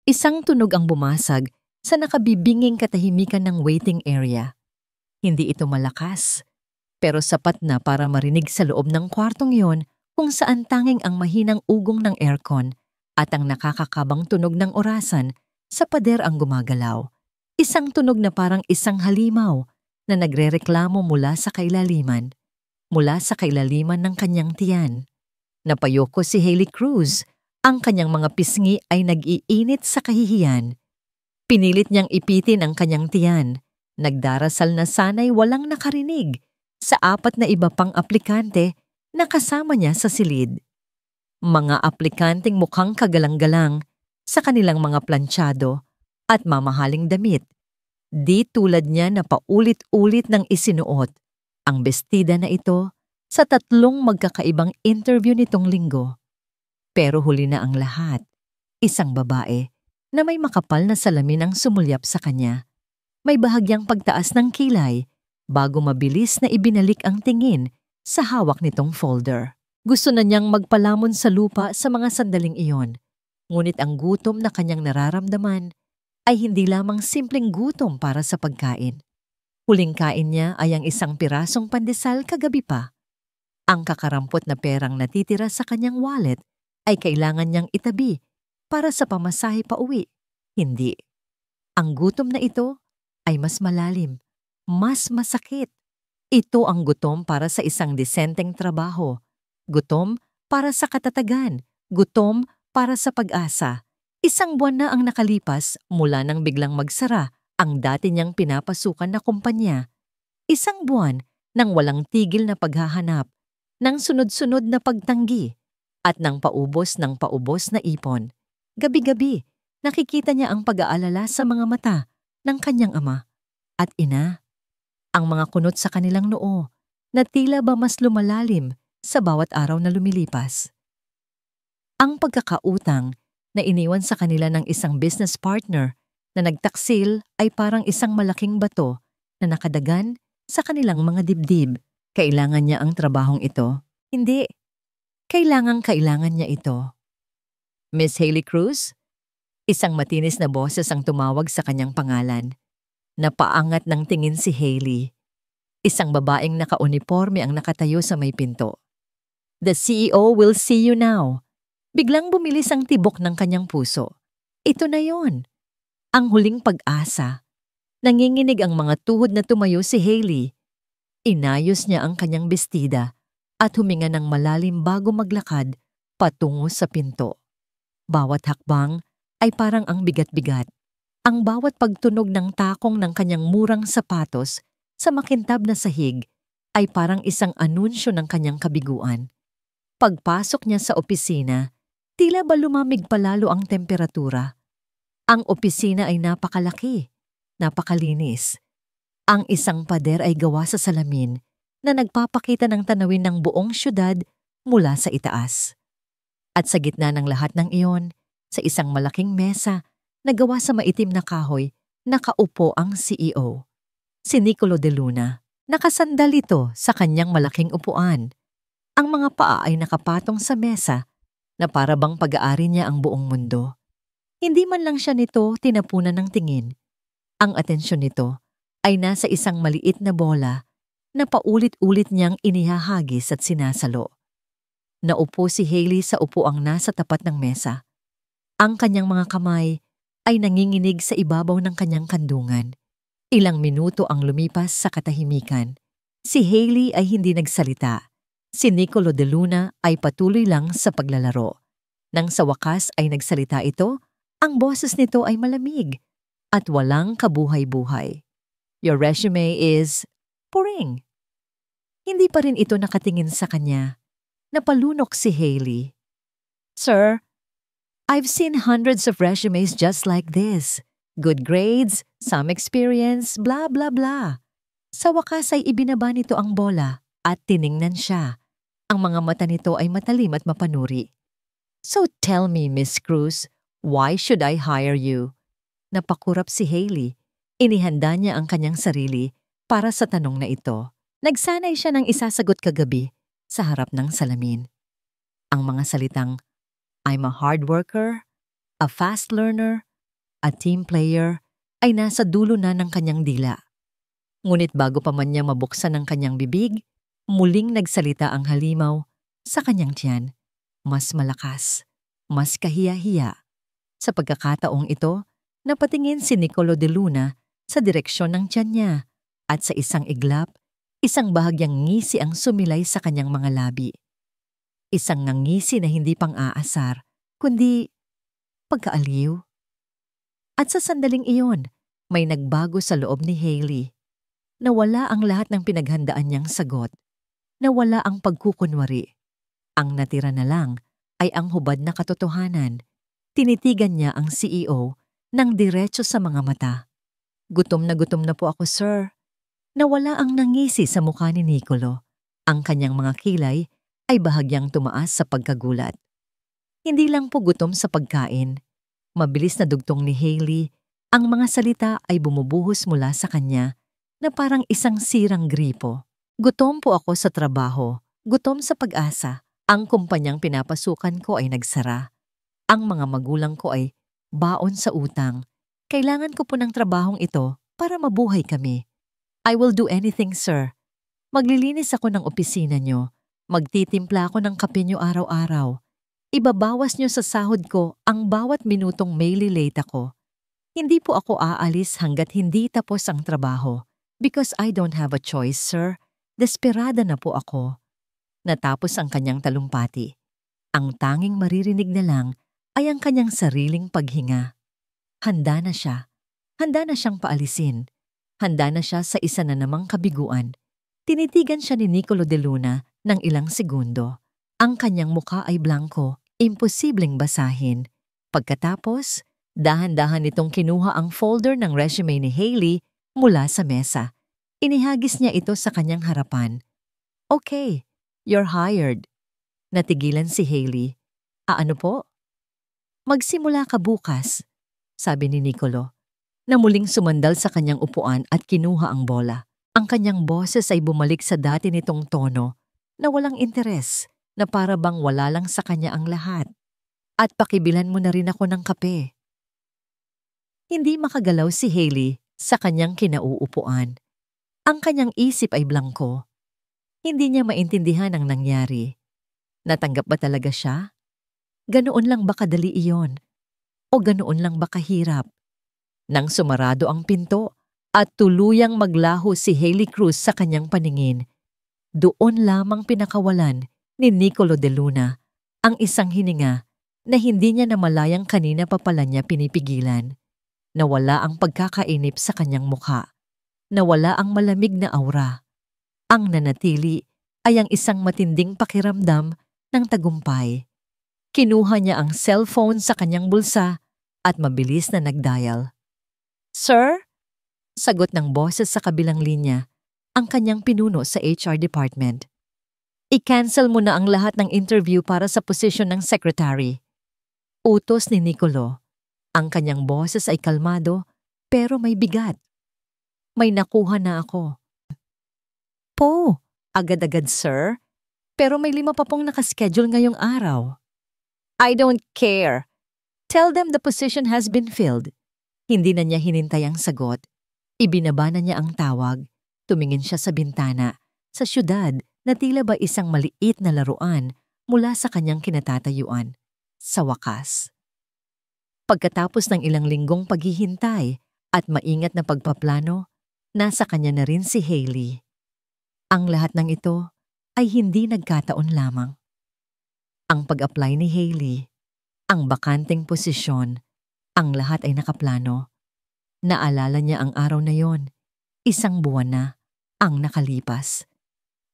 Isang tunog ang bumasag sa nakabibinging katahimikan ng waiting area. Hindi ito malakas, pero sapat na para marinig sa loob ng kwartong yon kung saan tanging ang mahinang ugong ng aircon at ang nakakakabang tunog ng orasan sa pader ang gumagalaw. Isang tunog na parang isang halimaw na nagrereklamo mula sa kailaliman ng kanyang tiyan. Napayoko si Hailey Cruz. Ang kanyang mga pisngi ay nag-iinit sa kahihiyan. Pinilit niyang ipitin ang kanyang tiyan. Nagdarasal na sana'y walang nakarinig sa 4 na iba pang aplikante na kasama niya sa silid. Mga aplikanteng mukhang kagalang-galang sa kanilang mga planchado at mamahaling damit. Di tulad niya na paulit-ulit ng isinuot ang bestida na ito sa 3 magkakaibang interview nitong linggo. Pero huli na ang lahat, isang babae na may makapal na salamin ang sumulyap sa kanya. May bahagyang pagtaas ng kilay bago mabilis na ibinalik ang tingin sa hawak nitong folder. Gusto na niyang magpalamon sa lupa sa mga sandaling iyon, ngunit ang gutom na kanyang nararamdaman ay hindi lamang simpleng gutom para sa pagkain. Huling kain niya ay ang isang pirasong pandesal kagabi pa. Ang kakarampot na perang natitira sa kanyang wallet ay kailangan niyang itabi para sa pamasahe pa uwi. Hindi. Ang gutom na ito ay mas malalim, mas masakit. Ito ang gutom para sa isang disenteng trabaho. Gutom para sa katatagan. Gutom para sa pag-asa. 1 buwan na ang nakalipas mula nang biglang magsara ang dati niyang pinapasukan na kumpanya. 1 buwan nang walang tigil na paghahanap, ng sunod-sunod na pagtanggi, at ng paubos na ipon. Gabi-gabi, nakikita niya ang pag-aalala sa mga mata ng kanyang ama at ina. Ang mga kunot sa kanilang noo na tila ba mas lumalalim sa bawat araw na lumilipas. Ang pagkakautang na iniwan sa kanila ng isang business partner na nagtaksil ay parang isang malaking bato na nakadagan sa kanilang mga dibdib. Kailangan niya ang trabahong ito? Hindi. Kailangan niya ito. Miss Hailey Cruz? Isang matinis na boses ang tumawag sa kanyang pangalan. Napaangat ng tingin si Hailey. Isang babaeng nakauniporme ang nakatayo sa may pinto. The CEO will see you now. Biglang bumilis ang tibok ng kanyang puso. Ito na yon. Ang huling pag-asa. Nanginginig ang mga tuhod na tumayo si Hailey. Inayos niya ang kanyang bestida at huminga ng malalim bago maglakad patungo sa pinto. Bawat hakbang ay parang ang bigat-bigat. Ang bawat pagtunog ng takong ng kanyang murang sapatos sa makintab na sahig ay parang isang anunsyo ng kanyang kabiguan. Pagpasok niya sa opisina, tila ba lumamig palalo ang temperatura. Ang opisina ay napakalaki, napakalinis. Ang isang pader ay gawa sa salamin na nagpapakita ng tanawin ng buong syudad mula sa itaas. At sa gitna ng lahat ng iyon, sa isang malaking mesa na gawa sa maitim na kahoy, nakaupo ang CEO. Si Nicolo De Luna. Nakasandal ito sa kanyang malaking upuan. Ang mga paa ay nakapatong sa mesa na para bang pag-aari niya ang buong mundo. Hindi man lang siya nito tinapunan ng tingin. Ang atensyon nito ay nasa isang maliit na bola na paulit-ulit niyang inihahagis at sinasalo. Naupo si Hailey sa upuang nasa tapat ng mesa. Ang kanyang mga kamay ay nanginginig sa ibabaw ng kanyang kandungan. Ilang minuto ang lumipas sa katahimikan. Si Hailey ay hindi nagsalita. Si Nicolo De Luna ay patuloy lang sa paglalaro. Nang sa wakas ay nagsalita ito, ang boses nito ay malamig at walang kabuhay-buhay. Your resume is puring. Hindi pa rin ito nakatingin sa kanya. Napalunok si Hailey. Sir, I've seen hundreds of resumes just like this. Good grades, some experience, blah blah blah. Sa wakas ay ibinaba nito ang bola at tiningnan siya. Ang mga mata nito ay matalim at mapanuri. So tell me, Miss Cruz, why should I hire you? Napakurap si Hailey. Inihanda niya ang kanyang sarili para sa tanong na ito. Nagsanay siya ng isasagot kagabi sa harap ng salamin. Ang mga salitang, I'm a hard worker, a fast learner, at team player ay nasa dulo na ng kanyang dila. Ngunit bago pa man niya mabuksan ang kanyang bibig, muling nagsalita ang halimaw sa kanyang tiyan. Mas malakas, mas kahiya-hiya. Sa pagkakataong ito, napatingin si Nicolo de Luna sa direksyon ng tiyan niya at sa isang iglap, isang bahagyang ngisi ang sumilay sa kanyang mga labi. Isang ngangisi na hindi pang-aasar, kundi pagkaaliw. At sa sandaling iyon, may nagbago sa loob ni Hailey. Nawala ang lahat ng pinaghandaan niyang sagot. Nawala ang pagkukunwari. Ang natira na lang ay ang hubad na katotohanan. Tinitigan niya ang CEO ng diretso sa mga mata. Gutom na po ako, sir. Nawala ang nangisi sa mukha ni Nicolo. Ang kanyang mga kilay ay bahagyang tumaas sa pagkagulat. Hindi lang po gutom sa pagkain. Mabilis na dugtong ni Hailey, ang mga salita ay bumubuhos mula sa kanya na parang isang sirang gripo. Gutom po ako sa trabaho, gutom sa pag-asa. Ang kumpanyang pinapasukan ko ay nagsara. Ang mga magulang ko ay baon sa utang. Kailangan ko po ng trabahong ito para mabuhay kami. I will do anything, sir. Maglilinis ako ng opisina nyo. Magtitimpla ako ng kape nyo araw-araw. Ibabawas nyo sa sahod ko ang bawat minutong may late ako. Hindi po ako aalis hanggat hindi tapos ang trabaho. Because I don't have a choice, sir. Desperada na po ako. Natapos ang kanyang talumpati. Ang tanging maririnig na lang ay ang kanyang sariling paghinga. Handa na siya. Handa na siyang paalisin. Handa na siya sa isa na namang kabiguan. Tinitigan siya ni Nicolo de Luna ng ilang segundo. Ang kanyang mukha ay blanko, imposibleng basahin. Pagkatapos, dahan-dahan nitong kinuha ang folder ng resume ni Hailey mula sa mesa. Inihagis niya ito sa kanyang harapan. Okay, you're hired. Natigilan si Hailey. Ano po? Magsimula ka bukas, sabi ni Nicolo, na muling sumandal sa kanyang upuan at kinuha ang bola. Ang kanyang boses ay bumalik sa dati nitong tono na walang interes, na para bang wala lang sa kanya ang lahat. At pakibilan mo na rin ako ng kape. Hindi makagalaw si Hailey sa kanyang kinauupuan. Ang kanyang isip ay blanko. Hindi niya maintindihan ang nangyari. Natanggap ba talaga siya? Ganoon lang ba kadali iyon? O ganoon lang ba kahirap? Nang sumarado ang pinto at tuluyang maglaho si Hailey Cruz sa kanyang paningin, doon lamang pinakawalan ni Nicolo de Luna ang isang hininga na hindi niya namalayang kanina pa pala niya pinipigilan. Nawala ang pagkakainip sa kanyang mukha. Nawala ang malamig na aura. Ang nanatili ay ang isang matinding pakiramdam ng tagumpay. Kinuha niya ang cellphone sa kanyang bulsa at mabilis na nagdial. Sir? Sagot ng boses sa kabilang linya, ang kanyang pinuno sa HR department. I-cancel mo na ang lahat ng interview para sa posisyon ng secretary. Utos ni Nicolo. Ang kanyang boses ay kalmado pero may bigat. May nakuha na ako. Po, agad-agad sir. Pero may 5 pa pong nakaschedule ngayong araw. I don't care. Tell them the position has been filled. Hindi na niya hinintay ang sagot. Ibinaba na niya ang tawag. Tumingin siya sa bintana, sa syudad na tila ba isang maliit na laruan mula sa kanyang kinatatayuan. Sa wakas. Pagkatapos ng ilang linggong paghihintay at maingat na pagpaplano, nasa kanya na rin si Hailey. Ang lahat ng ito ay hindi nagkataon lamang. Ang pag-apply ni Hailey, ang bakanting posisyon, ang lahat ay nakaplano. Naalala niya ang araw na yon, 1 buwan na ang nakalipas.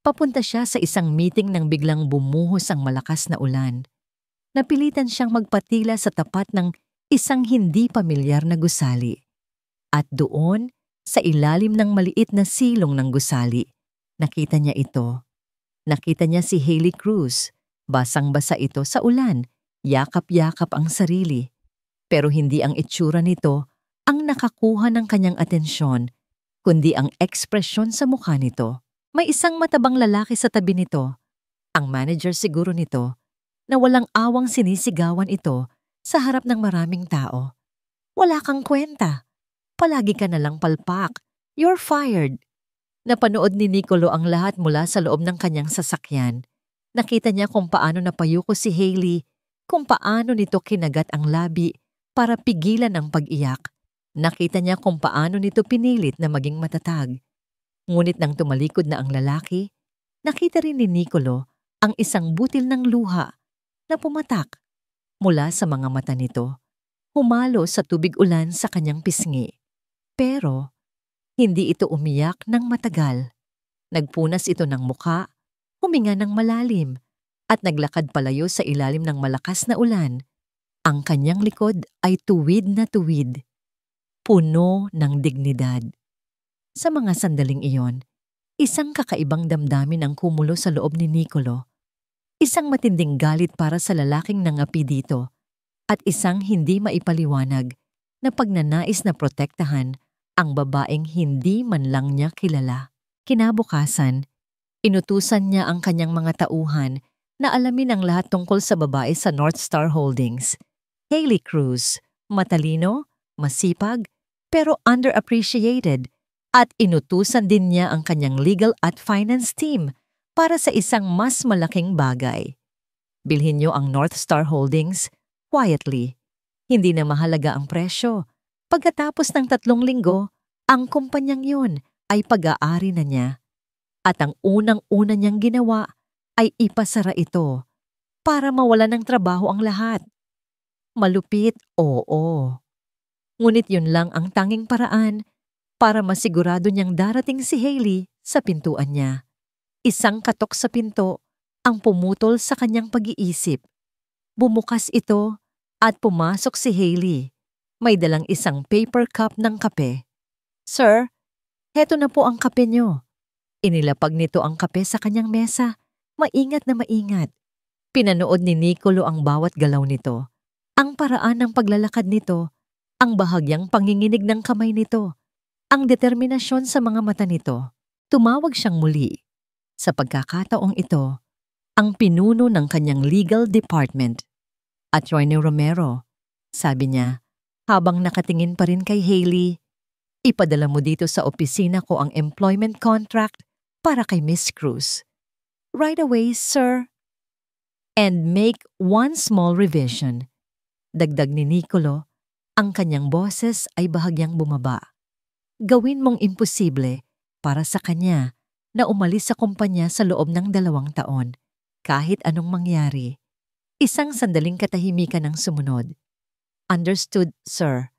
Papunta siya sa isang meeting nang biglang bumuhos ang malakas na ulan. Napilitan siyang magpatila sa tapat ng isang hindi pamilyar na gusali. At doon, sa ilalim ng maliit na silong ng gusali, nakita niya ito. Nakita niya si Hailey Cruz. Basang-basa ito sa ulan, yakap-yakap ang sarili. Pero hindi ang itsura nito ang nakakuha ng kanyang atensyon, kundi ang ekspresyon sa mukha nito. May isang matabang lalaki sa tabi nito, ang manager siguro nito, na walang awang sinisigawan ito sa harap ng maraming tao. Wala kang kwenta. Palagi ka nalang palpak. You're fired. Napanood ni Nicolo ang lahat mula sa loob ng kanyang sasakyan. Nakita niya kung paano napayuko si Hailey, kung paano nito kinagat ang labi para pigilan ang pag-iyak. Nakita niya kung paano nito pinilit na maging matatag. Ngunit nang tumalikod na ang lalaki, nakita rin ni Nicolo ang isang butil ng luha na pumatak mula sa mga mata nito. Humalo sa tubig ulan sa kanyang pisngi. Pero hindi ito umiyak ng matagal. Nagpunas ito ng muka, huminga ng malalim, at naglakad palayo sa ilalim ng malakas na ulan. Ang kanyang likod ay tuwid na tuwid, puno ng dignidad. Sa mga sandaling iyon, isang kakaibang damdamin ang kumulo sa loob ni Nicolo. Isang matinding galit para sa lalaking nangapi dito at isang hindi maipaliwanag na pagnanais na protektahan ang babaeng hindi man lang niya kilala. Kinabukasan, inutusan niya ang kanyang mga tauhan na alamin ang lahat tungkol sa babae sa North Star Holdings. Hailey Cruz, matalino, masipag, pero underappreciated, at inutusan din niya ang kanyang legal at finance team para sa isang mas malaking bagay. Bilhin niyo ang North Star Holdings quietly. Hindi na mahalaga ang presyo. Pagkatapos ng 3 linggo, ang kumpanyang yun ay pag-aari na niya. At ang unang-una niyang ginawa ay ipasara ito para mawala ng trabaho ang lahat. Malupit, oo. Ngunit yun lang ang tanging paraan para masigurado niyang darating si Hailey sa pintuan niya. Isang katok sa pinto ang pumutol sa kanyang pag-iisip. Bumukas ito at pumasok si Hailey. May dalang isang paper cup ng kape. "Sir, heto na po ang kape niyo." Inilapag nito ang kape sa kanyang mesa, maingat na maingat. Pinanood ni Nicolo ang bawat galaw nito, ang paraan ng paglalakad nito, ang bahagyang panginginig ng kamay nito, ang determinasyon sa mga mata nito. Tumawag siyang muli. Sa pagkakataong ito, ang pinuno ng kanyang legal department, Attorney Romero. Sabi niya, habang nakatingin pa rin kay Hailey, "Ipadala mo dito sa opisina ko ang employment contract para kay Miss Cruz." "Right away, sir." "And make one small revision." Dagdag ni Nicolo, ang kanyang boses ay bahagyang bumaba. "Gawin mong imposible para sa kanya na umalis sa kumpanya sa loob ng 2 taon, kahit anong mangyari." Isang sandaling katahimikan ang sumunod. "Understood, sir."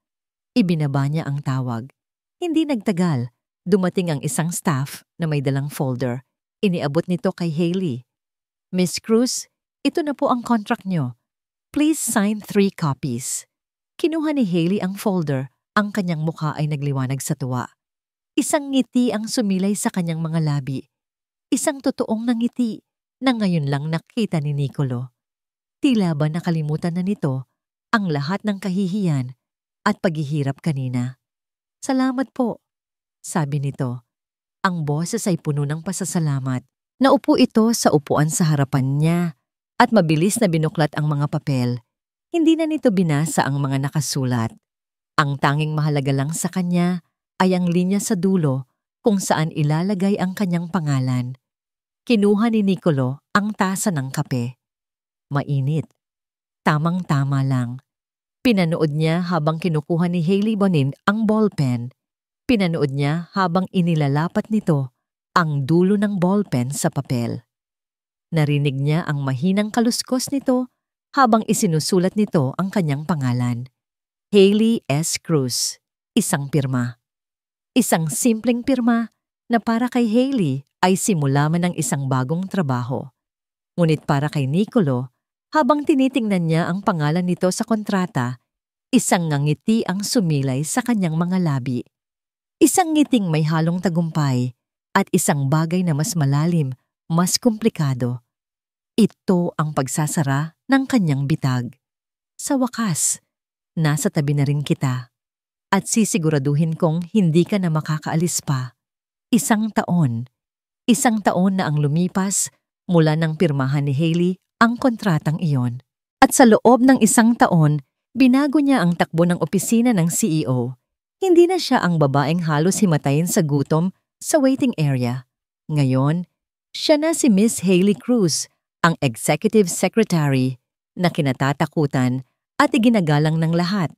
Ibinaba niya ang tawag. Hindi nagtagal, dumating ang isang staff na may dalang folder. Iniabot nito kay Hailey. "Miss Cruz, ito na po ang contract niyo. Please sign 3 copies." Kinuha ni Hailey ang folder, ang kanyang mukha ay nagliwanag sa tuwa. Isang ngiti ang sumilay sa kanyang mga labi. Isang totoong ngiti na ngayon lang nakita ni Nicolo. Tila ba nakalimutan na nito ang lahat ng kahihiyan at paghihirap kanina. "Salamat po," sabi nito. Ang boses ay puno ng pasasalamat. Naupo ito sa upuan sa harapan niya at mabilis na binuklat ang mga papel. Hindi na nito binasa ang mga nakasulat. Ang tanging mahalaga lang sa kanya ay ang linya sa dulo kung saan ilalagay ang kanyang pangalan. Kinuha ni Nicolo ang tasa ng kape. Mainit. Tamang-tama lang. Pinanood niya habang kinukuha ni Hailey Bonin ang ballpen. Pinanood niya habang inilalapat nito ang dulo ng ballpen sa papel. Narinig niya ang mahinang kaluskos nito habang isinusulat nito ang kanyang pangalan. Hailey S. Cruz, isang pirma. Isang simpleng pirma na para kay Hailey ay simula man ng isang bagong trabaho. Ngunit para kay Nicolo, habang tinitingnan niya ang pangalan nito sa kontrata, isang ngiti ang sumilay sa kanyang mga labi. Isang ngiting may halong tagumpay at isang bagay na mas malalim, mas komplikado. Ito ang pagsasara ng kanyang bitag. Sa wakas, nasa tabi na rin kita at sisiguraduhin kong hindi ka na makakaalis pa. 1 taon. 1 taon na ang lumipas mula nang pirmahan ni Hailey ang kontratang iyon. At sa loob ng 1 taon, Binago niya ang takbo ng opisina ng CEO. Hindi na siya ang babaeng halos himatayin sa gutom sa waiting area. Ngayon, siya na si Miss Hailey Cruz, ang Executive Secretary na kinatatakutan at iginagalang ng lahat.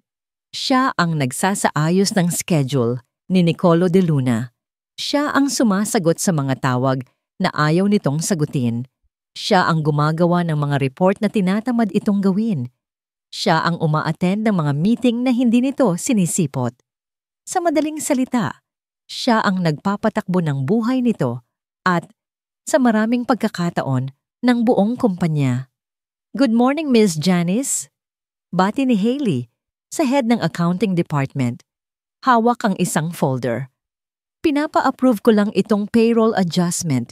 Siya ang nagsasaayos ng schedule ni Nicolo de Luna. Siya ang sumasagot sa mga tawag na ayaw nitong sagutin. Siya ang gumagawa ng mga report na tinatamad itong gawin. Siya ang uma-attend ng mga meeting na hindi nito sinisipot. Sa madaling salita, siya ang nagpapatakbo ng buhay nito at, sa maraming pagkakataon, ng buong kumpanya. Good morning, Miss Janice. Bati ni Hailey sa head ng accounting department. Hawak ang isang folder. Pinapa-approve ko lang itong payroll adjustment.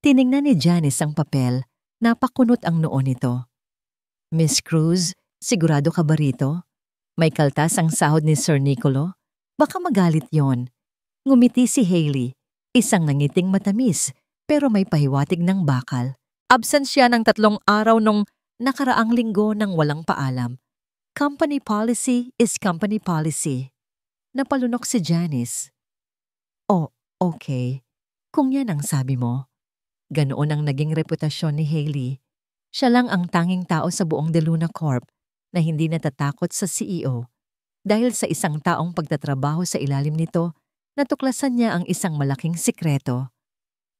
Tiningnan ni Janice ang papel. Napakunot ang noo nito. Miss Cruz, sigurado ka ba rito? May kaltas ang sahod ni Sir Nicolo? Baka magalit yon. Ngumiti si Hailey, isang nangiting matamis pero may pahiwatig ng bakal. Absent siya ng 3 araw nung nakaraang linggo nang walang paalam. Company policy is company policy. Napalunok si Janice. Oh, okay. Kung yan ang sabi mo. Ganoon ang naging reputasyon ni Hailey. Siya lang ang tanging tao sa buong De Luna Corp na hindi natatakot sa CEO. Dahil sa isang taong pagtatrabaho sa ilalim nito, natuklasan niya ang isang malaking sikreto.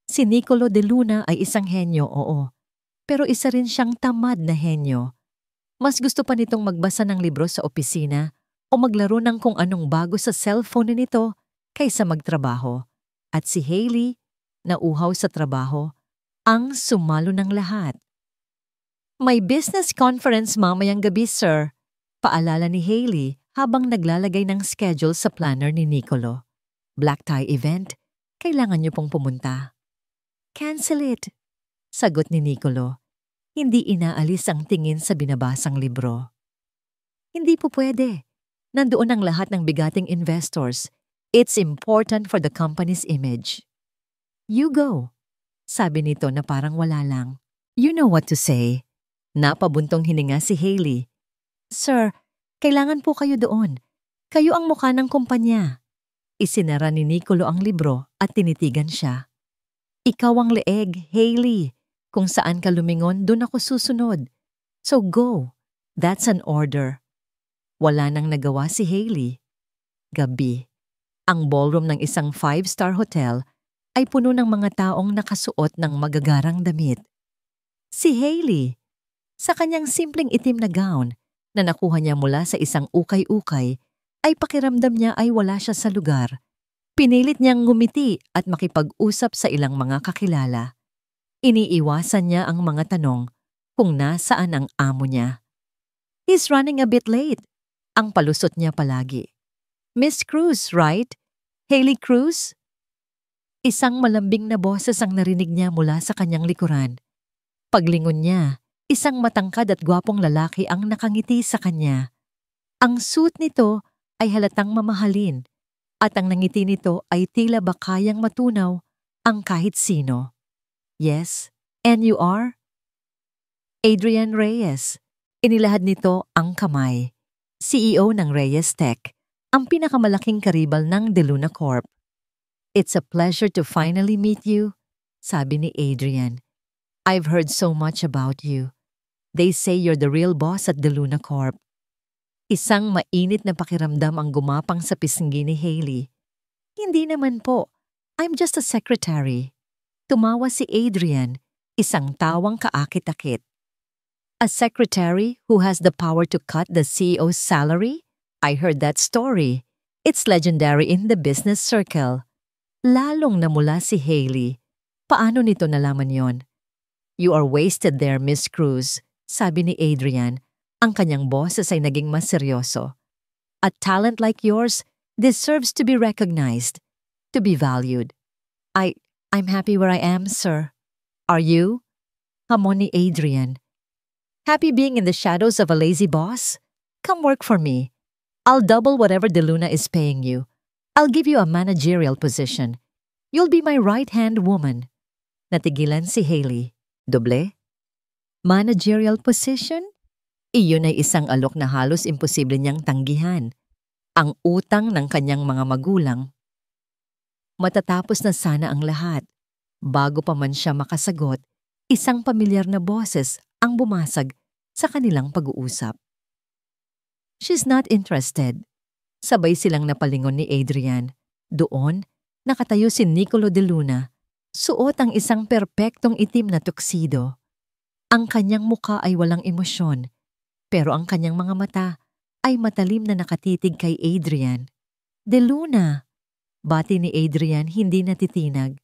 Si Nicolo de Luna ay isang henyo, oo. Pero isa rin siyang tamad na henyo. Mas gusto pa nitong magbasa ng libro sa opisina o maglaro ng kung anong bago sa cellphone nito kaysa magtrabaho. At si Hailey, nauhaw sa trabaho, ang sumalo ng lahat. May business conference mamayang gabi, sir. Paalala ni Hailey habang naglalagay ng schedule sa planner ni Nicolo. Black tie event, kailangan niyo pong pumunta. Cancel it, sagot ni Nicolo. Hindi inaalis ang tingin sa binabasang libro. Hindi po pwede. Nandoon ang lahat ng bigating investors. It's important for the company's image. You go, sabi nito na parang wala lang. You know what to say. Napabuntong hininga si Hailey. Sir, kailangan po kayo doon. Kayo ang mukha ng kumpanya. Isinara ni Nicolo ang libro at tinitigan siya. Ikaw ang leeg, Hailey. Kung saan ka lumingon, doon ako susunod. So go. That's an order. Wala nang nagawa si Hailey. Gabi. Ang ballroom ng isang 5-star hotel ay puno ng mga taong nakasuot ng magagarang damit. Si Hailey, sa kanyang simpleng itim na gown na nakuha niya mula sa isang ukay-ukay, ay pakiramdam niya ay wala siya sa lugar. Pinilit niyang ngumiti at makipag-usap sa ilang mga kakilala. Iniiwasan niya ang mga tanong kung nasaan ang amo niya. He's running a bit late. Ang palusot niya palagi. Miss Cruz, right? Hailey Cruz? Isang malambing na boses ang narinig niya mula sa kanyang likuran. Paglingon niya, isang matangkad at gwapong lalaki ang nakangiti sa kanya. Ang suit nito ay halatang mamahalin at ang nangiti nito ay tila ba kayang matunaw ang kahit sino. Yes, and you are? Adrian Reyes. Inilahad nito ang kamay. CEO ng Reyes Tech, ang pinakamalaking karibal ng De Luna Corp. It's a pleasure to finally meet you, sabi ni Adrian. I've heard so much about you. They say you're the real boss at De Luna Corp. Isang mainit na pakiramdam ang gumapang sa pisngi ni Hailey. Hindi naman po. I'm just a secretary. Tumawa si Adrian, isang tawang kaakit-akit. A secretary who has the power to cut the CEO's salary? I heard that story. It's legendary in the business circle. Lalong namula si Hailey. Paano nito nalaman yon? You are wasted there, Miss Cruz, sabi ni Adrian. Ang kanyang boses ay naging mas seryoso. A talent like yours deserves to be recognized, to be valued. I'm happy where I am, sir. Are you? Hamon ni Adrian. Happy being in the shadows of a lazy boss? Come work for me. I'll double whatever De Luna is paying you. I'll give you a managerial position. You'll be my right-hand woman. Natigilan si Hailey. Doble? Managerial position? Iyon ay isang alok na halos imposible niyang tanggihan. Ang utang ng kanyang mga magulang. Matatapos na sana ang lahat. Bago pa man siya makasagot, isang pamilyar na boses ang bumasag sa kanilang pag-uusap. She's not interested. Sabay silang napalingon ni Adrian. Doon, nakatayo si Nicolo de Luna. Suot ang isang perpektong itim na tuxedo. Ang kanyang muka ay walang emosyon, pero ang kanyang mga mata ay matalim na nakatitig kay Adrian. De Luna, bati ni Adrian hindi natitinag.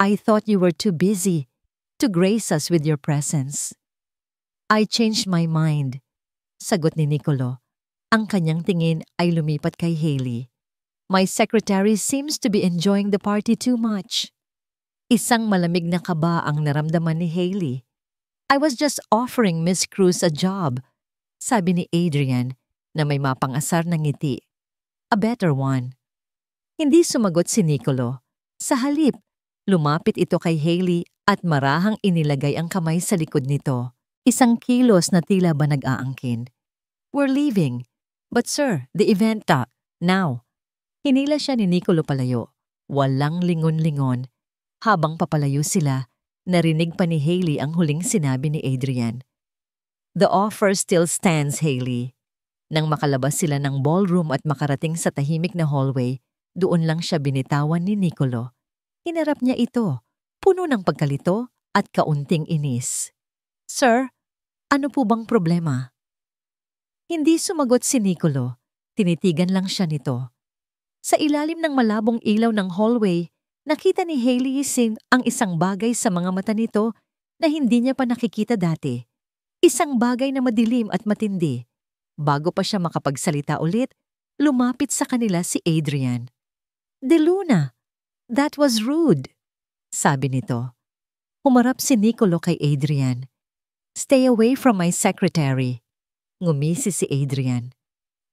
I thought you were too busy to grace us with your presence. I changed my mind, sagot ni Nicolo. Ang kanyang tingin ay lumipat kay Hailey. My secretary seems to be enjoying the party too much. Isang malamig na kaba ang naramdaman ni Hailey. I was just offering Miss Cruz a job, sabi ni Adrian na may mapang-asar na ngiti. A better one. Hindi sumagot si Nicolo. Sa halip, lumapit ito kay Hailey at marahang inilagay ang kamay sa likod nito. Isang kilos na tila ba nag-aangkin. We're leaving. But sir, the event now. Hinila siya ni Nicolo palayo. Walang lingon-lingon. Habang papalayo sila, narinig pa ni Hailey ang huling sinabi ni Adrian. The offer still stands, Hailey. Nang makalabas sila ng ballroom at makarating sa tahimik na hallway, doon lang siya binitawan ni Nicolo. Hinarap niya ito, puno ng pagkalito at kaunting inis. Sir, ano po bang problema? Hindi sumagot si Nicolo. Tinitigan lang siya nito. Sa ilalim ng malabong ilaw ng hallway, nakita ni Hailey ang isang bagay sa mga mata nito na hindi niya pa nakikita dati. Isang bagay na madilim at matindi. Bago pa siya makapagsalita ulit, lumapit sa kanila si Adrian. De Luna, that was rude, sabi nito. Humarap si Nicolo kay Adrian. Stay away from my secretary. Ngumisi si Adrian.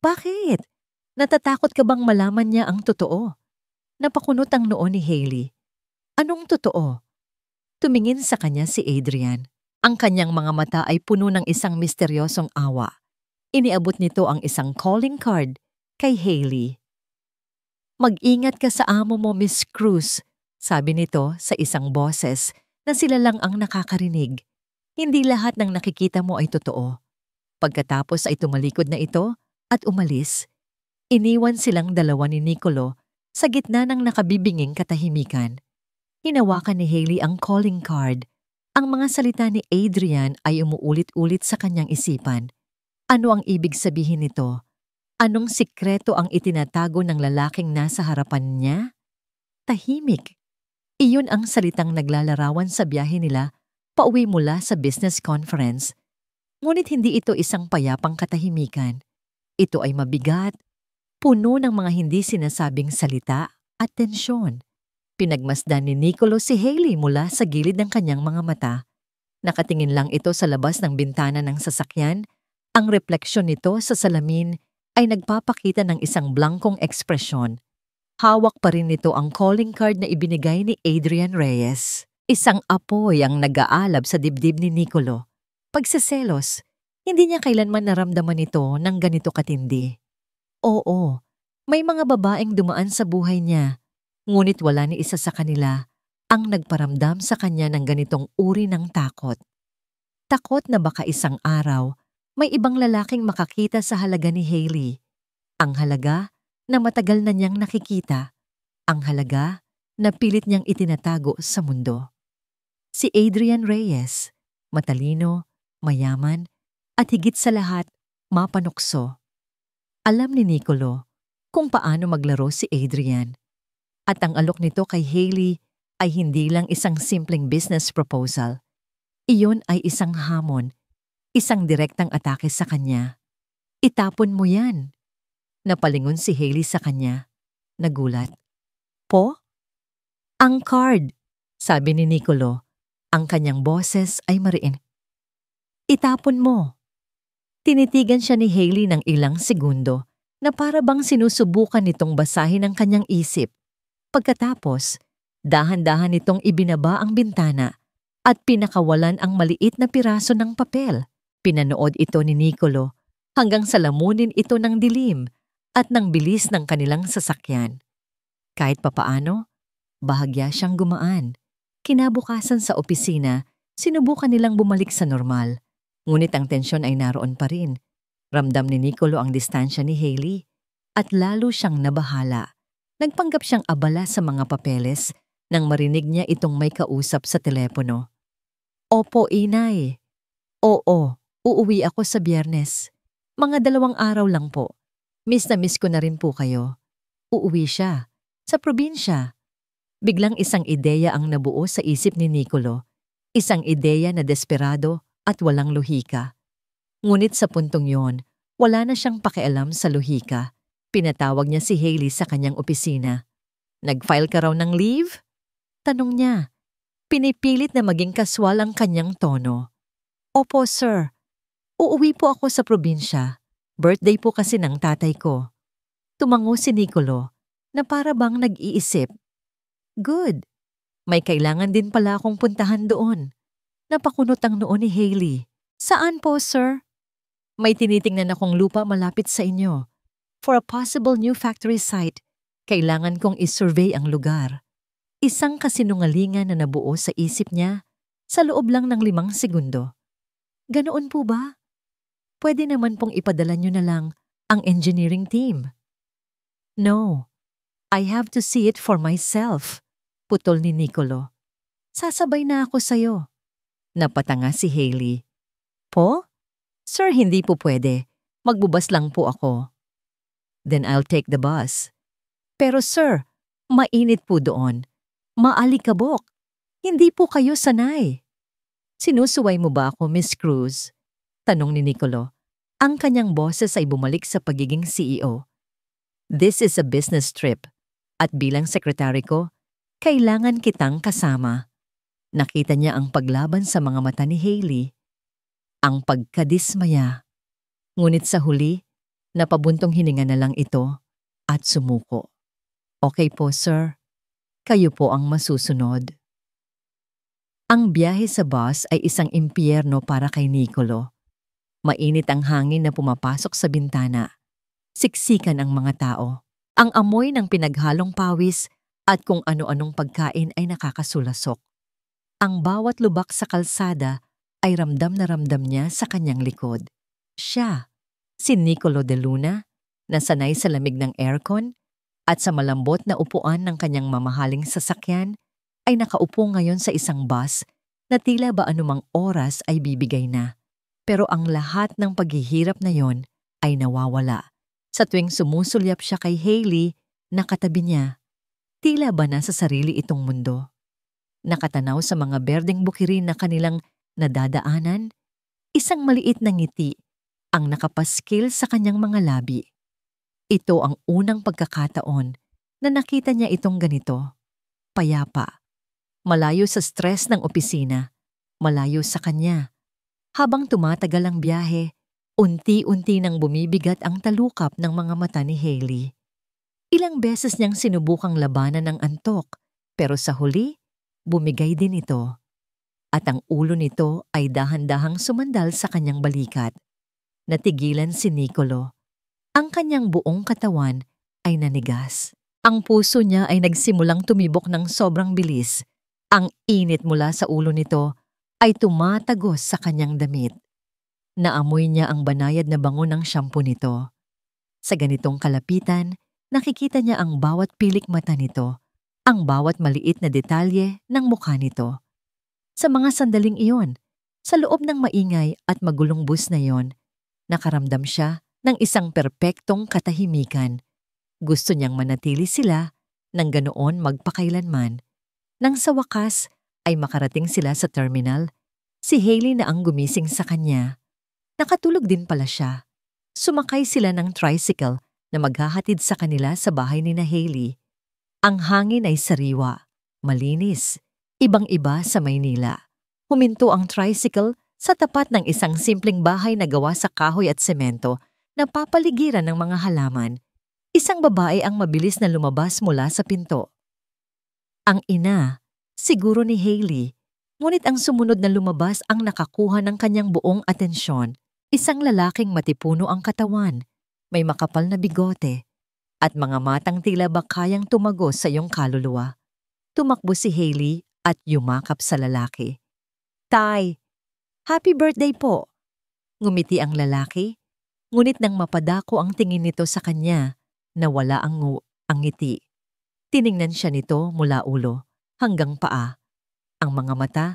Bakit? Natatakot ka bang malaman niya ang totoo? Napakunot ang noo ni Hailey. Anong totoo? Tumingin sa kanya si Adrian. Ang kanyang mga mata ay puno ng isang misteryosong awa. Iniabot nito ang isang calling card kay Hailey. Mag-ingat ka sa amo mo, Miss Cruz, sabi nito sa isang boses na sila lang ang nakakarinig. Hindi lahat ng nakikita mo ay totoo. Pagkatapos ay tumalikod na ito at umalis. Iniwan silang dalawa ni Nicolo sa gitna ng nakabibinging katahimikan. Hinawakan ni Hailey ang calling card. Ang mga salita ni Adrian ay umuulit-ulit sa kanyang isipan. Ano ang ibig sabihin nito? Anong sikreto ang itinatago ng lalaking nasa harapan niya? Tahimik. Iyon ang salitang naglalarawan sa biyahe nila pauwi mula sa business conference. Ngunit hindi ito isang payapang katahimikan. Ito ay mabigat, puno ng mga hindi sinasabing salita at tensyon. Pinagmasdan ni Nicolo si Hailey mula sa gilid ng kanyang mga mata. Nakatingin lang ito sa labas ng bintana ng sasakyan. Ang refleksyon nito sa salamin ay nagpapakita ng isang blankong ekspresyon. Hawak pa rin nito ang calling card na ibinigay ni Adrian Reyes. Isang apoy ang nag-aalab sa dibdib ni Nicolo. Pagseselos, hindi niya kailanman naramdaman ito ng ganito katindi. Oo, may mga babaeng dumaan sa buhay niya, ngunit wala ni isa sa kanila ang nagparamdam sa kanya ng ganitong uri ng takot. Takot na baka isang araw, may ibang lalaking makakita sa halaga ni Hailey. Ang halaga na matagal na niyang nakikita. Ang halaga na pilit niyang itinatago sa mundo. Si Adrian Reyes, matalino, mayaman, at higit sa lahat, mapanukso. Alam ni Nicolo kung paano maglaro si Adrian. At ang alok nito kay Hailey ay hindi lang isang simpleng business proposal. Iyon ay isang hamon, isang direktang atake sa kanya. Itapon mo yan. Napalingon si Hailey sa kanya. Nagulat. Po? Ang card, sabi ni Nicolo. Ang kanyang boses ay mariin. Itapon mo. Tinitigan siya ni Hailey ng ilang segundo na para bang sinusubukan nitong basahin ang kanyang isip. Pagkatapos, dahan-dahan nitong ibinaba ang bintana at pinakawalan ang maliit na piraso ng papel. Pinanood ito ni Nicolo hanggang sa lamunin ito ng dilim at ng bilis ng kanilang sasakyan. Kahit papaano, bahagya siyang gumaan. Kinabukasan sa opisina, sinubukan nilang bumalik sa normal. Ngunit ang tensyon ay naroon pa rin. Ramdam ni Nicolo ang distansya ni Hailey at lalo siyang nabahala. Nagpanggap siyang abala sa mga papeles nang marinig niya itong may kausap sa telepono. Opo, inay. Oo, uuwi ako sa Biyernes. Mga 2 araw lang po. Miss na miss ko na rin po kayo. Uuwi siya. Sa probinsya. Biglang isang ideya ang nabuo sa isip ni Nicolo. Isang ideya na desperado at walang lohika. Ngunit sa puntong yon, wala na siyang pakialam sa lohika. Pinatawag niya si Hailey sa kanyang opisina. Nag-file ka raw ng leave? Tanong niya. Pinipilit na maging kaswal ang kanyang tono. Opo, sir. Uuwi po ako sa probinsya. Birthday po kasi ng tatay ko. Tumango si Nicolo na para bang nag-iisip. Good. May kailangan din pala akong puntahan doon. Napakunot ang noo ni Hailey. Saan po, sir? May tinitingnan akong lupa malapit sa inyo. For a possible new factory site, kailangan kong isurvey ang lugar. Isang kasinungalingan na nabuo sa isip niya sa loob lang ng 5 segundo. Ganoon po ba? Pwede naman pong ipadala niyo na lang ang engineering team. No, I have to see it for myself, putol ni Nicolo. Sasabay na ako sa'yo. Napatanga si Hailey. Po? Sir, hindi po pwede. Magbubas lang po ako. Then I'll take the bus. Pero sir, mainit po doon. Maalikabok. Hindi po kayo sanay. Sinusuway mo ba ako, Miss Cruz? Tanong ni Nicolo. Ang kanyang boses ay bumalik sa pagiging CEO. This is a business trip. At bilang sekretary ko, kailangan kitang kasama. Nakita niya ang paglaban sa mga mata ni Hailey. Ang pagkadismaya. Ngunit sa huli, napabuntong hininga na lang ito at sumuko. Okay po, sir. Kayo po ang masusunod. Ang biyahe sa bus ay isang impyerno para kay Nicolo. Mainit ang hangin na pumapasok sa bintana. Siksikan ang mga tao. Ang amoy ng pinaghalong pawis at kung ano-anong pagkain ay nakakasulasok. Ang bawat lubak sa kalsada ay ramdam na ramdam niya sa kanyang likod. Siya, si Nicolo de Luna, na sanay sa lamig ng aircon at sa malambot na upuan ng kanyang mamahaling sasakyan, ay nakaupo ngayon sa isang bus na tila ba anumang oras ay bibigay na. Pero ang lahat ng paghihirap na yon ay nawawala. Sa tuwing sumusulyap siya kay Hailey, nakatabi niya. Tila ba nasa sarili itong mundo? Nakatanaw sa mga berdeng bukirin na kanilang nadadaanan, isang maliit na ngiti ang nakapaskil sa kanyang mga labi. Ito ang unang pagkakataon na nakita niya itong ganito. Payapa. Malayo sa stress ng opisina. Malayo sa kanya. Habang tumatagal ang biyahe, unti-unti nang bumibigat ang talukap ng mga mata ni Hailey. Ilang beses niyang sinubukang labanan ng antok, pero sa huli, bumigay din ito. At ang ulo nito ay dahan-dahang sumandal sa kanyang balikat. Natigilan si Nicolo. Ang kanyang buong katawan ay nanigas. Ang puso niya ay nagsimulang tumibok ng sobrang bilis. Ang init mula sa ulo nito ay tumatagos sa kanyang damit. Naamoy niya ang banayad na bango ng shampoo nito. Sa ganitong kalapitan, nakikita niya ang bawat pilik mata nito, ang bawat maliit na detalye ng mukha nito. Sa mga sandaling iyon, sa loob ng maingay at magulong bus na iyon, nakaramdam siya ng isang perpektong katahimikan. Gusto niyang manatili sila nang ganoon magpakailanman. Nang sa wakas ay makarating sila sa terminal, si Hailey na ang gumising sa kanya. Nakatulog din pala siya. Sumakay sila ng tricycle na maghahatid sa kanila sa bahay ni na Hailey. Ang hangin ay sariwa, malinis, ibang-iba sa Maynila. Huminto ang tricycle sa tapat ng isang simpleng bahay na gawa sa kahoy at semento na papaligiran ng mga halaman. Isang babae ang mabilis na lumabas mula sa pinto. Ang ina, siguro ni Hailey, Ngunit ang sumunod na lumabas ang nakakuha ng kanyang buong atensyon. Isang lalaking matipuno ang katawan, may makapal na bigote, at mga matang tila ba kayang tumagos sa iyong kaluluwa. Tumakbo si Hailey at yumakap sa lalaki. "Tay, happy birthday po!" Ngumiti ang lalaki, ngunit nang mapadako ang tingin nito sa kanya, nawala ang ngiti. Tiningnan siya nito mula ulo hanggang paa. Ang mga mata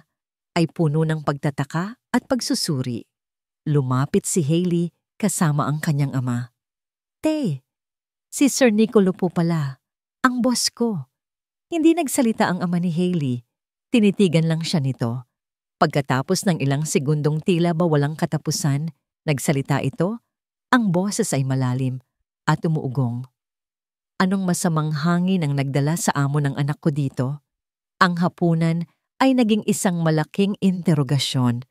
ay puno ng pagtataka at pagsusuri. Lumapit si Hailey kasama ang kanyang ama. "Te, si Sir Nicolo po pala, ang boss ko." Hindi nagsalita ang ama ni Hailey. Tinitigan lang siya nito. Pagkatapos ng ilang segundong tila ba walang katapusan, nagsalita ito. Ang boses ay malalim at umuugong. "Anong masamang hangin ang nagdala sa amo ng anak ko dito?" Ang hapunan ay naging isang malaking interogasyon.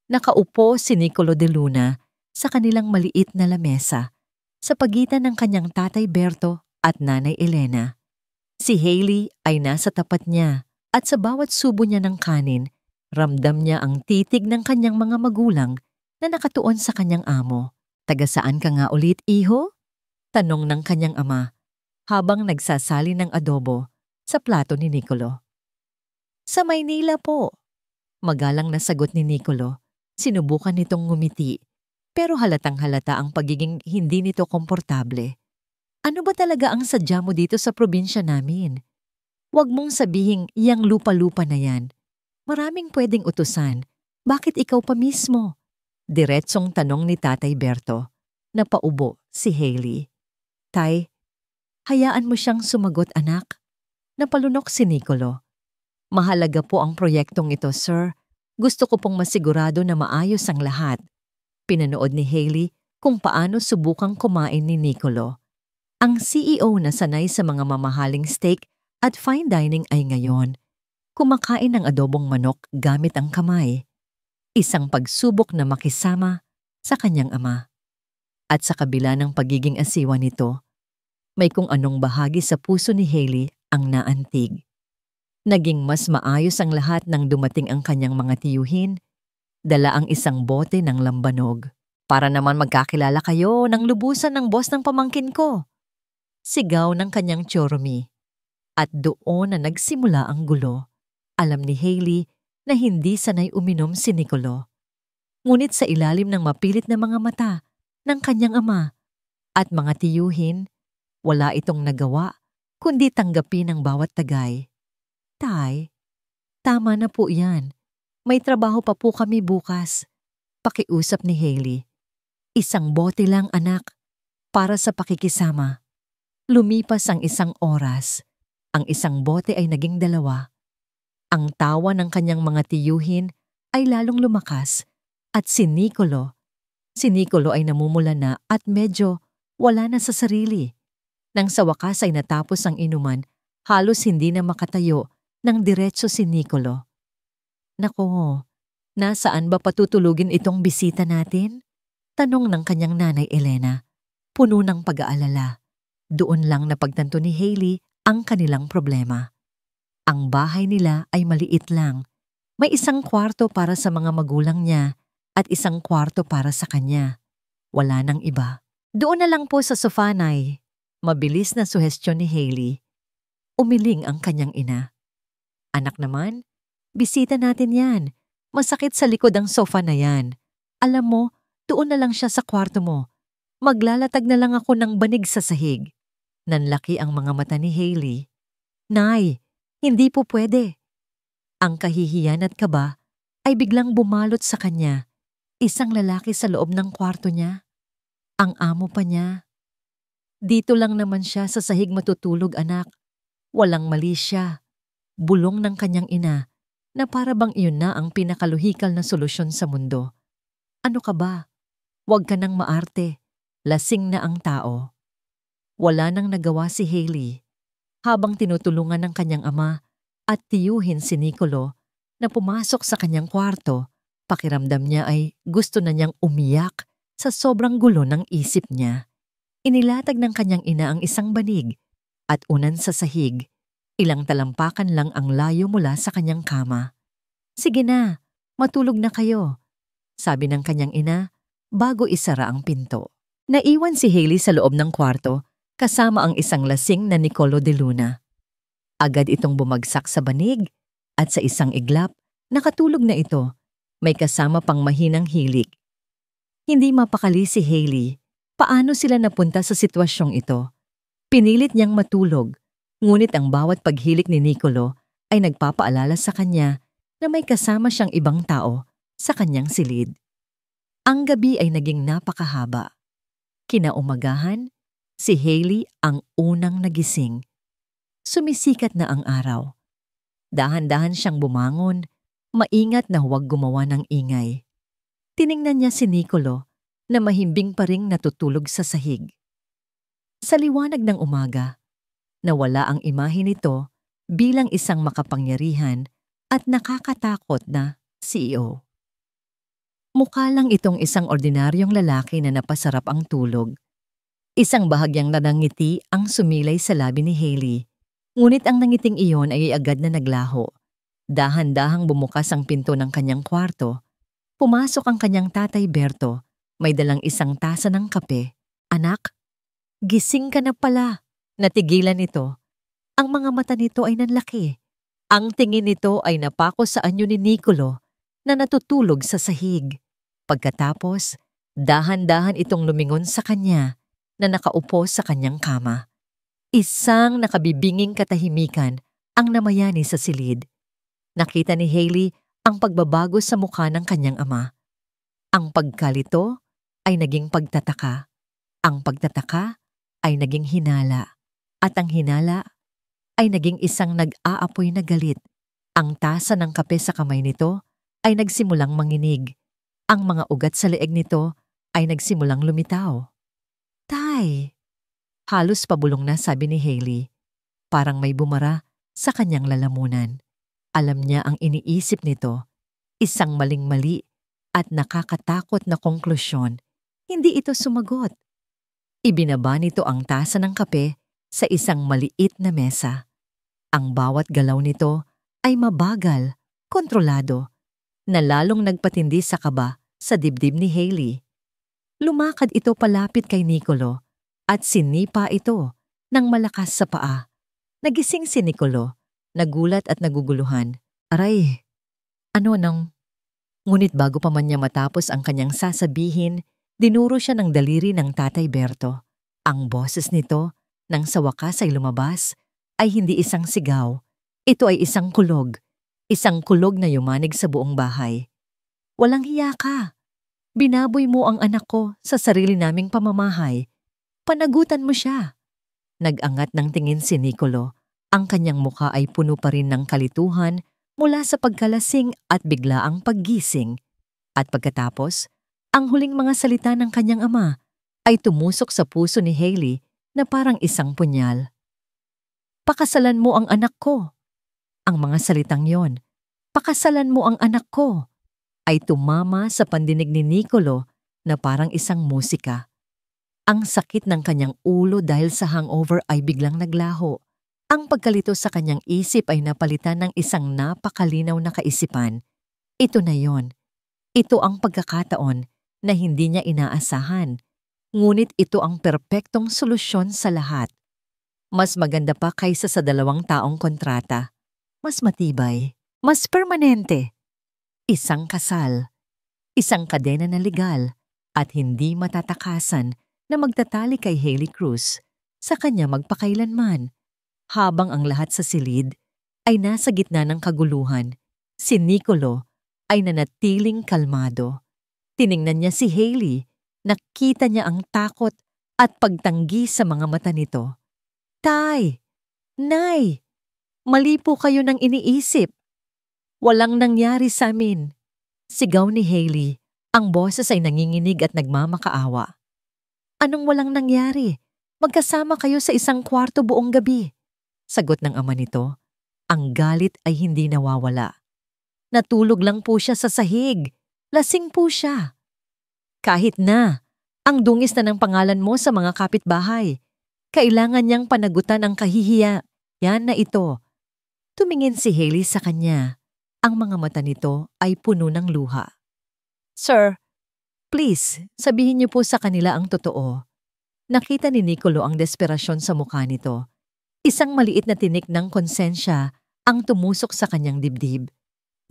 Nakaupo si Nicolo de Luna sa kanilang maliit na lamesa sa pagitan ng kanyang tatay Berto at nanay Elena. Si Hailey ay nasa tapat niya at sa bawat subo niya ng kanin, ramdam niya ang titig ng kanyang mga magulang na nakatuon sa kanyang amo. "Taga saan ka nga ulit, iho?" Tanong ng kanyang ama habang nagsasali ng adobo sa plato ni Nicolo. "Sa Maynila po." Magalang na sagot ni Nicolo. Sinubukan nitong ngumiti, pero halatang halata ang pagiging hindi nito komportable. "Ano ba talaga ang sadya mo dito sa probinsya namin? Huwag mong sabihing yang lupa-lupa na yan. Maraming pwedeng utusan. Bakit ikaw pa mismo?" Diretsong tanong ni Tatay Berto. Napaubo si Hailey. "Tay, hayaan mo siyang sumagot, anak." Napalunok si Nicolo. "Mahalaga po ang proyektong ito, sir. Gusto ko pong masigurado na maayos ang lahat." Pinanood ni Hailey kung paano subukang kumain ni Nicolo. Ang CEO na sanay sa mga mamahaling steak at fine dining ay ngayon kumakain ng adobong manok gamit ang kamay. Isang pagsubok na makisama sa kanyang ama. At sa kabila ng pagiging asiwa nito, may kung anong bahagi sa puso ni Hailey ang naantig. Naging mas maayos ang lahat nang dumating ang kanyang mga tiyuhin. Dala ang isang bote ng lambanog. "Para naman magkakilala kayo ng lubusan ng boss ng pamangkin ko." Sigaw ng kanyang choromi. At doon na nagsimula ang gulo. Alam ni Hailey na hindi sanay uminom si Nicolo. Ngunit sa ilalim ng mapilit na mga mata ng kanyang ama at mga tiyuhin, wala itong nagawa kundi tanggapin ang bawat tagay. "Tay, tama na po yan. May trabaho pa po kami bukas." Pakiusap ni Hailey. "Isang bote lang, anak, para sa pakikisama." Lumipas ang isang oras. Ang isang bote ay naging 2. Ang tawa ng kanyang mga tiyuhin ay lalong lumakas at si Nicolo ay namumula na at medyo wala na sa sarili. Nang sa wakas ay natapos ang inuman, halos hindi na makatayo nang diretso si Nicolo. "Nako, nasaan ba patutulugin itong bisita natin?" Tanong ng kanyang nanay Elena, puno ng pag-aalala. Doon lang napagtanto ni Hailey ang kanilang problema. Ang bahay nila ay maliit lang. May isang kwarto para sa mga magulang niya at isang kwarto para sa kanya. Wala nang iba. "Doon na lang po sa sofa, Nay." Mabilis na suhestyon ni Hailey. Umiling ang kanyang ina. "Anak naman, bisita natin yan. Masakit sa likod ang sofa na yan. Alam mo, doon na lang siya sa kwarto mo. Maglalatag na lang ako ng banig sa sahig." Nanlaki ang mga mata ni Hailey. "Nay, hindi po pwede." Ang kahihiyan at kaba ay biglang bumalot sa kanya. Isang lalaki sa loob ng kwarto niya. Ang amo pa niya. "Dito lang naman siya sa sahig matutulog, anak. Walang mali siya." Bulong ng kanyang ina na para bang iyon na ang pinakaluhikal na solusyon sa mundo. "Ano ka ba? Huwag ka nang maarte. Lasing na ang tao." Wala nang nagawa si Hailey. Habang tinutulungan ng kanyang ama at tiyuhin si Nicolo na pumasok sa kanyang kwarto, pakiramdam niya ay gusto na niyang umiyak sa sobrang gulo ng isip niya. Inilatag ng kanyang ina ang isang banig at unan sa sahig. Ilang talampakan lang ang layo mula sa kanyang kama. Sige na, matulog na kayo, sabi ng kanyang ina bago isara ang pinto. Naiwan si Hailey sa loob ng kwarto kasama ang isang lasing na Nicolo de Luna. Agad itong bumagsak sa banig at sa isang iglap, nakatulog na ito, may kasama pang mahinang hilik. Hindi mapakali si Hailey paano sila napunta sa sitwasyong ito. Pinilit niyang matulog, ngunit ang bawat paghilik ni Nicolo ay nagpapaalala sa kanya na may kasama siyang ibang tao sa kanyang silid. Ang gabi ay naging napakahaba. Kinaumagahan, si Hailey ang unang nagising. Sumisikat na ang araw. Dahan-dahan siyang bumangon, maingat na huwag gumawa ng ingay. Tiningnan niya si Nicolo na mahimbing pa ring natutulog sa sahig. Sa liwanag ng umaga, nawala ang imahe nito bilang isang makapangyarihan at nakakatakot na CEO. Mukha lang itong isang ordinaryong lalaki na napasarap ang tulog. Isang bahagyang nanangiti ang sumilay sa labi ni Hailey, ngunit ang nangiting iyon ay agad na naglaho. Dahan-dahang bumukas ang pinto ng kanyang kwarto. Pumasok ang kanyang tatay Berto, may dalang isang tasa ng kape. Anak, gising ka na pala. Natigilan ito. Ang mga mata nito ay nanlaki. Ang tingin nito ay napako sa anyo ni Nicolo na natutulog sa sahig. Pagkatapos, dahan-dahan itong lumingon sa kanya na nakaupo sa kanyang kama. Isang nakabibinging katahimikan ang namayani sa silid. Nakita ni Hailey ang pagbabago sa mukha ng kanyang ama. Ang pagkalito ay naging pagtataka. Ang pagtataka ay naging hinala. At ang hinala ay naging isang nag-aapoy na galit. Ang tasa ng kape sa kamay nito ay nagsimulang manginig. Ang mga ugat sa leeg nito ay nagsimulang lumitaw. Tay! Halos pabulong na sabi ni Hailey. Parang may bumara sa kanyang lalamunan. Alam niya ang iniisip nito. Isang maling-mali at nakakatakot na konklusyon. Hindi ito sumagot. Ibinaba nito ang tasa ng kape sa isang maliit na mesa. Ang bawat galaw nito ay mabagal, kontrolado, na lalong nagpatindi sa kaba sa dibdib ni Hailey. Lumakad ito palapit kay Nicolo at sinipa ito ng malakas sa paa. Nagising si Nicolo, nagulat at naguguluhan. Aray, ano nang? Ngunit bago pa man niya matapos ang kanyang sasabihin, dinuro siya ng daliri ng Tatay Berto. Ang boses nito, nang sa wakas ay lumabas, ay hindi isang sigaw. Ito ay isang kulog. Isang kulog na yumanig sa buong bahay. Walang hiya ka. Binaboy mo ang anak ko sa sarili naming pamamahay. Panagutan mo siya. Nag-angat ng tingin si Nicolo. Ang kanyang mukha ay puno pa rin ng kalituhan mula sa pagkalasing at biglaang paggising. At pagkatapos, ang huling mga salita ng kanyang ama ay tumusok sa puso ni Hailey na parang isang punyal. Pakasalan mo ang anak ko. Ang mga salitang yon, pakasalan mo ang anak ko, ay tumama sa pandinig ni Nicolo na parang isang musika. Ang sakit ng kanyang ulo dahil sa hangover ay biglang naglaho. Ang pagkalito sa kanyang isip ay napalitan ng isang napakalinaw na kaisipan. Ito na yon. Ito ang pagkakataon na hindi niya inaasahan. Ngunit ito ang perpektong solusyon sa lahat. Mas maganda pa kaysa sa 2 taong kontrata. Mas matibay, mas permanente. Isang kasal, isang kadena na legal at hindi matatakasan na magtatali kay Hailey Cruz sa kanya magpakailanman. Habang ang lahat sa silid ay nasa gitna ng kaguluhan, si Nicolo ay nanatiling kalmado. Tiningnan niya si Hailey, nakita niya ang takot at pagtanggi sa mga mata nito. Tay! Nay! Mali po kayo ng iniisip. Walang nangyari sa amin. Sigaw ni Hailey, ang boses ay nanginginig at nagmamakaawa. Anong walang nangyari? Magkasama kayo sa isang kwarto buong gabi. Sagot ng ama nito, ang galit ay hindi nawawala. Natulog lang po siya sa sahig. Lasing po siya. Kahit na, ang dungis na ng pangalan mo sa mga kapitbahay. Kailangan niyang panagutan ang kahihiyan na ito. Tumingin si Hailey sa kanya. Ang mga mata nito ay puno ng luha. "Sir, please, sabihin niyo po sa kanila ang totoo." Nakita ni Nicolo ang desperasyon sa mukha nito. Isang maliit na tinik ng konsensya ang tumusok sa kanyang dibdib.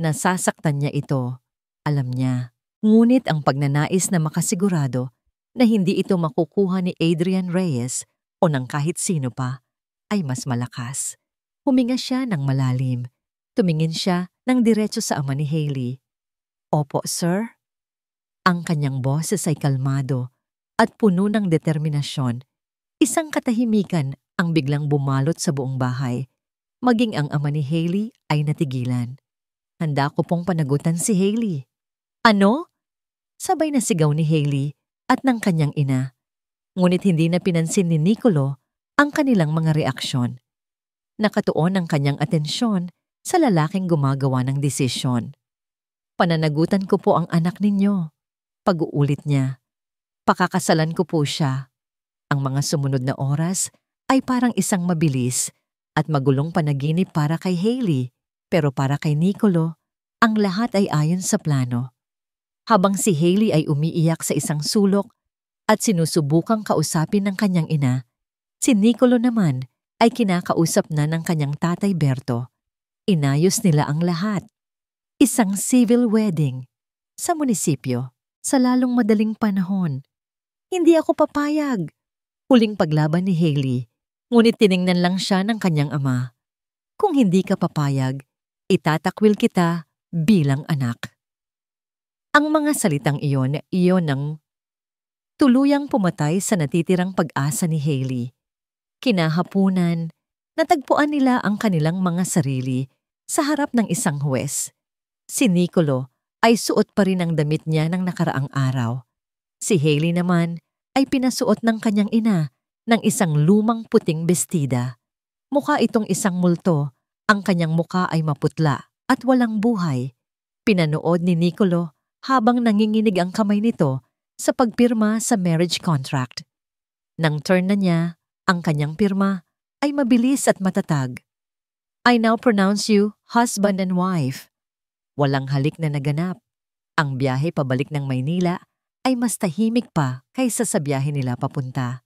Nasasaktan niya ito. Alam niya. Ngunit ang pagnanais na makasigurado na hindi ito makukuha ni Adrian Reyes o ng kahit sino pa ay mas malakas. Huminga siya ng malalim. Tumingin siya ng diretso sa ama ni Hailey. "Opo, sir?" Ang kanyang boses ay kalmado at puno ng determinasyon. Isang katahimikan ang biglang bumalot sa buong bahay. Maging ang ama ni Hailey ay natigilan. Handa ko pong panagutan si Hailey. "Ano?" Sabay na sigaw ni Hailey at ng kanyang ina. Ngunit hindi na pinansin ni Nicolo ang kanilang mga reaksyon. Nakatuon ang kanyang atensyon sa lalaking gumagawa ng desisyon. "Pananagutan ko po ang anak ninyo." Pag-uulit niya. "Pakakasalan ko po siya." Ang mga sumunod na oras ay parang isang mabilis at magulong panaginip para kay Hailey, pero para kay Nicolo, ang lahat ay ayon sa plano. Habang si Hailey ay umiiyak sa isang sulok at sinusubukang kausapin ng kanyang ina, si Nicolo naman ay kinakausap na ng kanyang tatay Berto. Inayos nila ang lahat. Isang civil wedding sa munisipyo sa lalong madaling panahon. "Hindi ako papayag." Huling paglaban ni Hailey, ngunit tiningnan lang siya ng kanyang ama. "Kung hindi ka papayag, itatakwil kita bilang anak." Ang mga salitang iyon ang tuluyang pumatay sa natitirang pag-asa ni Hailey. Kinahapunan, natagpuan nila ang kanilang mga sarili sa harap ng isang huwes. Si Nicolo ay suot pa rin ang damit niya ng nakaraang araw. Si Hailey naman ay pinasuot ng kanyang ina ng isang lumang puting bestida. Mukha itong isang multo, ang kanyang mukha ay maputla at walang buhay. Pinanood ni Nicolo habang nanginginig ang kamay nito sa pagpirma sa marriage contract. Nang turn na niya, ang kanyang pirma ay mabilis at matatag. "I now pronounce you husband and wife." Walang halik na naganap. Ang biyahe pabalik ng Maynila ay mas tahimik pa kaysa sa biyahe nila papunta.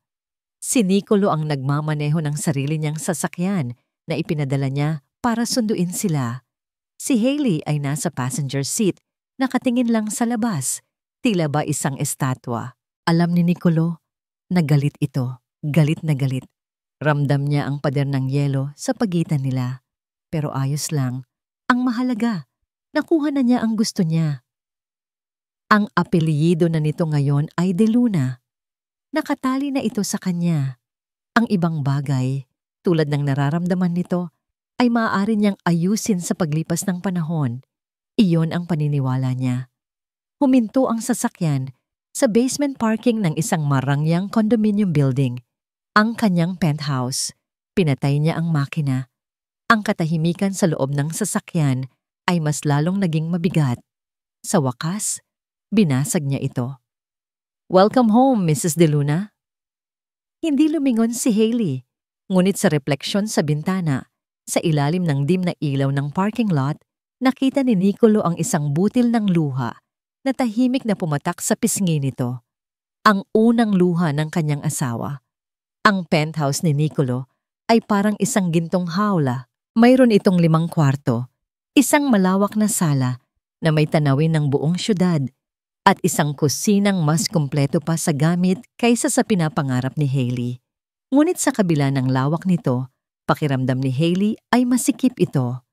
Si Nicolo ang nagmamaneho ng sarili niyang sasakyan na ipinadala niya para sunduin sila. Si Hailey ay nasa passenger seat, nakatingin lang sa labas, tila ba isang estatwa. Alam ni Nicolo na galit ito, galit na galit. Ramdam niya ang pader ng yelo sa pagitan nila. Pero ayos lang. Ang mahalaga, nakuha na niya ang gusto niya. Ang apelyido na nito ngayon ay De Luna. Nakatali na ito sa kanya. Ang ibang bagay, tulad ng nararamdaman nito, ay maaari niyang ayusin sa paglipas ng panahon. Iyon ang paniniwala niya. Huminto ang sasakyan sa basement parking ng isang marangyang condominium building. Ang kanyang penthouse. Pinatay niya ang makina. Ang katahimikan sa loob ng sasakyan ay mas lalong naging mabigat. Sa wakas, binasag niya ito. "Welcome home, Mrs. De Luna." Hindi lumingon si Hailey, ngunit sa refleksyon sa bintana, sa ilalim ng dim na ilaw ng parking lot, nakita ni Nicolo ang isang butil ng luha na tahimik na pumatak sa pisngi nito. Ang unang luha ng kanyang asawa. Ang penthouse ni Nicolo ay parang isang gintong hawla. Mayroon itong 5 kwarto, isang malawak na sala na may tanawin ng buong syudad, at isang kusinang mas kumpleto pa sa gamit kaysa sa pinapangarap ni Hailey. Ngunit sa kabila ng lawak nito, pakiramdam ni Hailey ay masikip ito.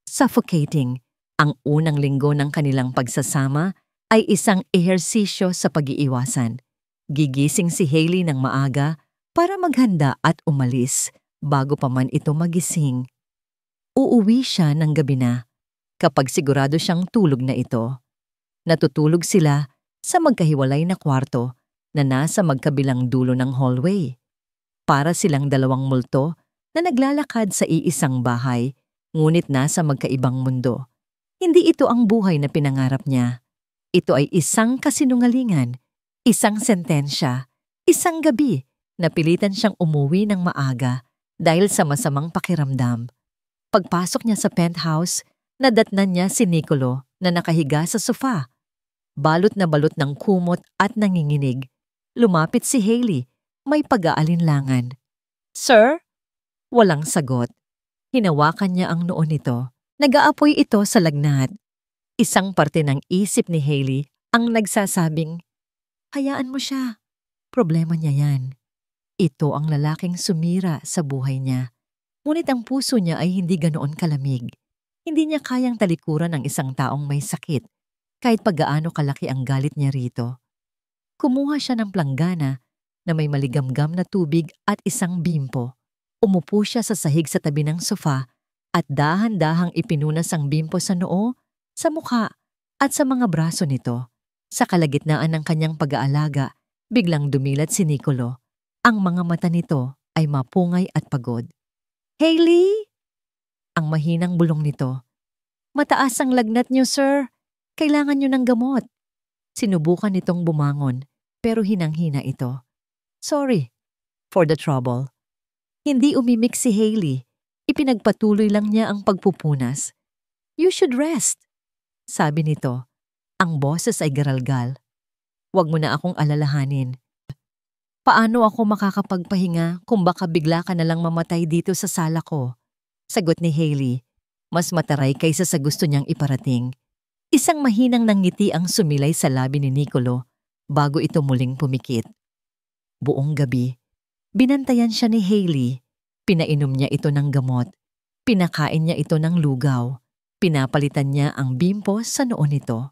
Suffocating, ang unang linggo ng kanilang pagsasama ay isang ehersisyo sa pag-iiwasan. Gigising si Hailey ng maaga para maghanda at umalis bago pa man ito magising. Uuwi siya ng gabi na, kapag sigurado siyang tulog na ito. Natutulog sila sa magkahiwalay na kwarto na nasa magkabilang dulo ng hallway. Para silang 2 multo na naglalakad sa iisang bahay, ngunit nasa magkaibang mundo. Hindi ito ang buhay na pinangarap niya. Ito ay isang kasinungalingan, isang sentensya, isang gabi na pilitan siyang umuwi ng maaga dahil sa masamang pakiramdam. Pagpasok niya sa penthouse, Nadatnan niya si Nicolo na nakahiga sa sofa, balot na balot ng kumot at nanginginig. Lumapit si Hailey, may pag-aalinlangan. "Sir?" Walang sagot. Hinawakan niya ang noo nito. Nag-aapoy ito sa lagnat. Isang parte ng isip ni Hailey ang nagsasabing, "Hayaan mo siya. Problema niya yan." Ito ang lalaking sumira sa buhay niya. Ngunit ang puso niya ay hindi ganoon kalamig. Hindi niya kayang talikuran ang isang taong may sakit, kahit paggaano kalaki ang galit niya rito. Kumuha siya ng planggana na may maligamgam na tubig at isang bimpo. Umupo siya sa sahig sa tabi ng sofa at dahan-dahang ipinunas ang bimpo sa noo, sa mukha at sa mga braso nito. Sa kalagitnaan ng kanyang pag-aalaga, biglang dumilat si Nicolo. Ang mga mata nito ay mapungay at pagod. "Hailey!" Ang mahinang bulong nito. "Mataas ang lagnat niyo, sir. Kailangan niyo ng gamot." Sinubukan nitong bumangon, pero hinang-hina ito. "Sorry for the trouble." Hindi umimik si Hailey. Ipinagpatuloy lang niya ang pagpupunas. "You should rest," sabi nito. Ang boses ay garalgal. "Huwag mo na akong alalahanin. Paano ako makakapagpahinga kung baka bigla ka na lang mamatay dito sa sala ko?" Sagot ni Hailey, mas mataray kaysa sa gusto niyang iparating. Isang mahinang nangiti ang sumilay sa labi ni Nicolo bago ito muling pumikit. Buong gabi, binantayan siya ni Hailey. Pinainom niya ito ng gamot. Pinakain niya ito ng lugaw. Pinapalitan niya ang bimpo sa noo nito.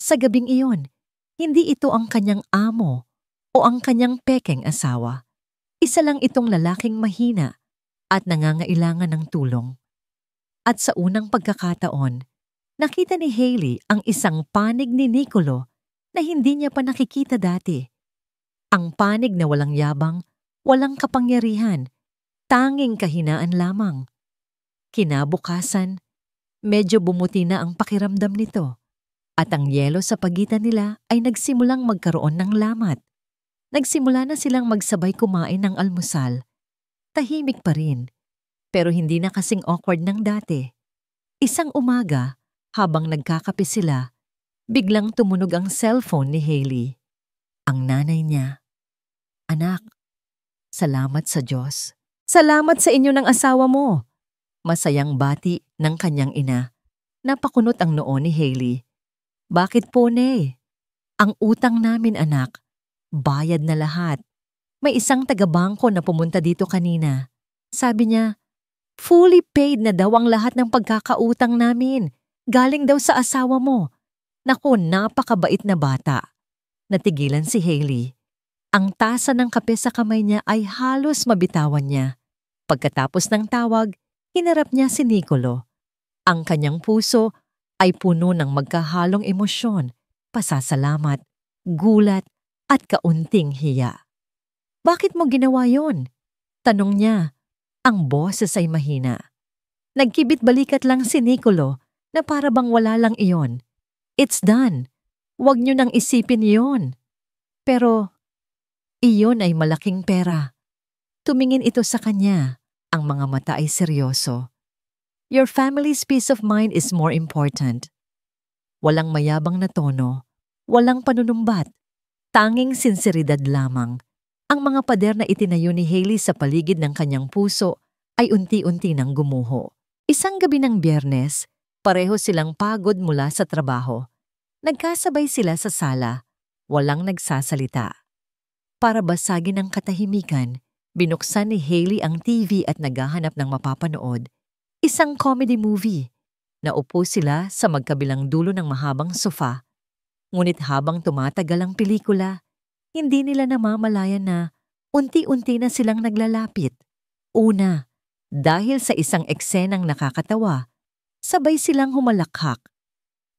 Sa gabing iyon, hindi ito ang kanyang amo o ang kanyang pekeng asawa. Isa lang itong lalaking mahina at nangangailangan ng tulong. At sa unang pagkakataon, nakita ni Hailey ang isang panig ni Nicolo na hindi niya pa nakikita dati. Ang panig na walang yabang, walang kapangyarihan, tanging kahinaan lamang. Kinabukasan, medyo bumuti na ang pakiramdam nito at ang yelo sa pagitan nila ay nagsimulang magkaroon ng lamat. Nagsimula na silang magsabay kumain ng almusal. Tahimik pa rin, pero hindi na kasing awkward ng dati. Isang umaga, habang nagkakape sila, biglang tumunog ang cellphone ni Hailey. Ang nanay niya. "Anak, salamat sa Diyos." "Salamat sa inyo ng asawa mo." Masayang bati ng kanyang ina. Napakunot ang noo ni Hailey. "Bakit po, Nay?" "Ang utang namin, anak. Bayad na lahat. May isang taga-bangko na pumunta dito kanina. Sabi niya, fully paid na daw ang lahat ng pagkakautang namin. Galing daw sa asawa mo." Naku, napakabait na bata. Natigilan si Hailey. Ang tasa ng kape sa kamay niya ay halos mabitawan niya. Pagkatapos ng tawag, hinarap niya si Nicolo. Ang kanyang puso ay puno ng magkahalong emosyon, pasasalamat, gulat, at kaunting hiya. "Bakit mo ginawa yon?" tanong niya. Ang boses ay mahina. Nagkibit-balikat lang si Nicolo na para bang wala lang iyon. "It's done. Huwag niyo nang isipin iyon." "Pero, iyon ay malaking pera." Tumingin ito sa kanya. Ang mga mata ay seryoso. "Your family's peace of mind is more important." Walang mayabang na tono, walang panunumbat, tanging sinseridad lamang. Ang mga pader na itinayo ni Hailey sa paligid ng kanyang puso ay unti-unti nang gumuho. Isang gabi ng Biyernes, pareho silang pagod mula sa trabaho. Nagkasabay sila sa sala, walang nagsasalita. Para basagin ang katahimikan, binuksan ni Hailey ang TV at naghahanap ng mapapanood. Isang comedy movie. Naupo sila sa magkabilang dulo ng mahabang sofa. Ngunit habang tumatagal ang pelikula, hindi nila namamalayan na unti-unti na silang naglalapit. Una, dahil sa isang eksenang nakakatawa, sabay silang humalakhak.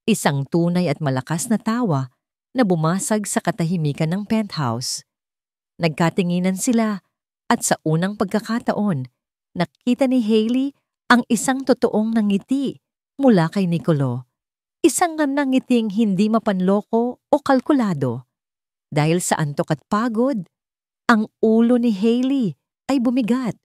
Isang tunay at malakas na tawa na bumasag sa katahimikan ng penthouse. Nagkatinginan sila at sa unang pagkakataon, nakita ni Hailey ang isang totoong nangiti mula kay Nicolo. Isang nangiting hindi mapanloko o kalkulado. Dahil sa antok at pagod, ang ulo ni Hailey ay bumigat.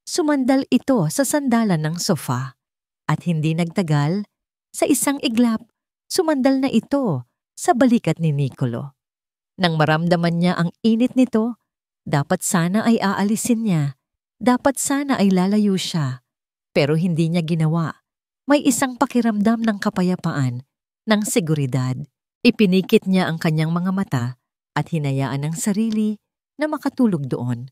Sumandal ito sa sandalan ng sofa at hindi nagtagal, Sa isang iglap, sumandal na ito sa balikat ni Nicolo. Nang maramdaman niya ang init nito, dapat sana ay aalisin niya. Dapat sana ay lalayo siya. Pero hindi niya ginawa. May isang pakiramdam ng kapayapaan, ng seguridad. Ipinikit niya ang kanyang mga mata at hinayaan ang sarili na makatulog doon.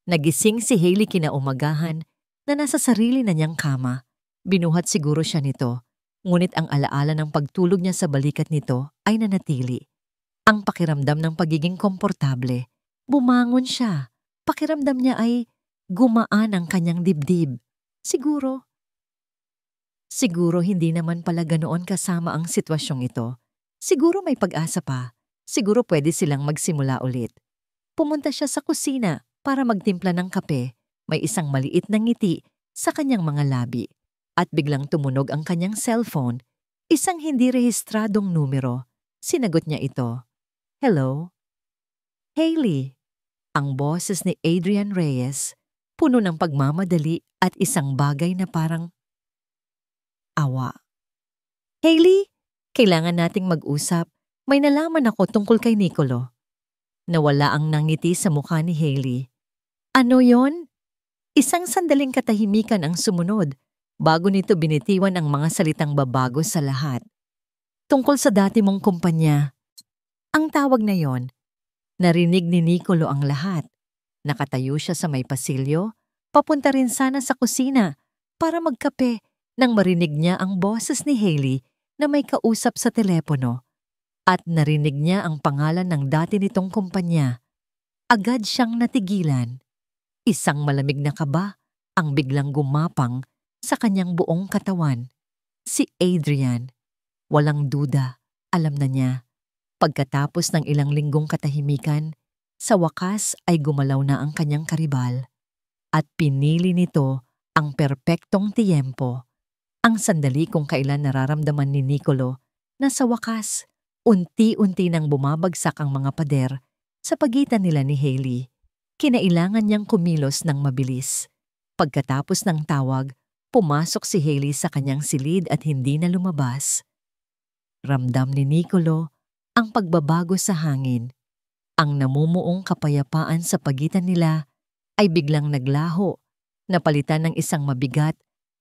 Nagising si Hailey kinaumagahan na nasa sarili na niyang kama. Binuhat siguro siya nito, ngunit ang alaala ng pagtulog niya sa balikat nito ay nanatili. Ang pakiramdam ng pagiging komportable. Bumangon siya. Pakiramdam niya ay gumaan ang kanyang dibdib. Siguro hindi naman pala ganoon kasama ang sitwasyong ito. Siguro may pag-asa pa. Siguro pwede silang magsimula ulit. Pumunta siya sa kusina para magtimpla ng kape. May isang maliit na ngiti sa kanyang mga labi. At biglang tumunog ang kanyang cellphone. Isang hindi rehistradong numero. Sinagot niya ito. Hello? Hailey. Ang boses ni Adrian Reyes, puno ng pagmamadali at isang bagay na parang awa. Hailey, kailangan nating mag-usap. May nalaman ako tungkol kay Nicolo. Nawala ang nangiti sa mukha ni Hailey. Ano yon? Isang sandaling katahimikan ang sumunod bago nito binitiwan ang mga salitang babago sa lahat. Tungkol sa dati mong kumpanya. Ang tawag na yon, narinig ni Nicolo ang lahat. Nakatayo siya sa may pasilyo, papunta rin sana sa kusina para magkape nang marinig niya ang boses ni Hailey na may kausap sa telepono. At narinig niya ang pangalan ng dati nitong kumpanya. Agad siyang natigilan. Isang malamig na kaba ang biglang gumapang sa kanyang buong katawan. Si Adrian. Walang duda, alam na niya. Pagkatapos ng ilang linggong katahimikan, sa wakas ay gumalaw na ang kanyang karibal. At pinili nito ang perpektong tiyempo. Ang sandali kung kailan nararamdaman ni Nicolo na sa wakas, unti-unti nang bumabagsak ang mga pader sa pagitan nila ni Hailey. Kinailangan niyang kumilos ng mabilis. Pagkatapos ng tawag, pumasok si Hailey sa kanyang silid at hindi na lumabas. Ramdam ni Nicolo ang pagbabago sa hangin. Ang namumuong kapayapaan sa pagitan nila ay biglang naglaho, napalitan ng isang mabigat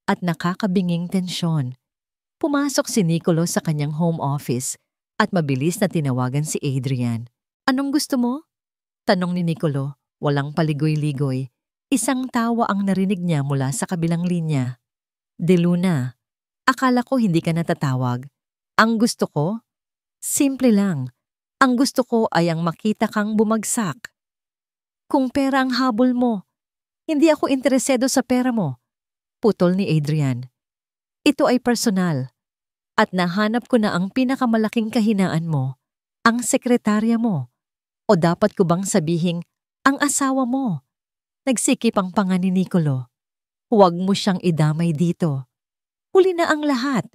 at nakakabinging tensyon. Pumasok si Nicolo sa kanyang home office at mabilis na tinawagan si Adrian. Anong gusto mo? Tanong ni Nicolo, walang paligoy-ligoy. Isang tawa ang narinig niya mula sa kabilang linya. De Luna, akala ko hindi ka natatawag. Ang gusto ko? Simple lang. Ang gusto ko ay ang makita kang bumagsak. Kung pera ang habol mo, hindi ako interesado sa pera mo. Putol ni Adrian. Ito ay personal. At nahanap ko na ang pinakamalaking kahinaan mo, ang sekretarya mo. O dapat ko bang sabihing, ang asawa mo? Nagsikip ang panga ni Nicolo. Huwag mo siyang idamay dito. Huli na ang lahat.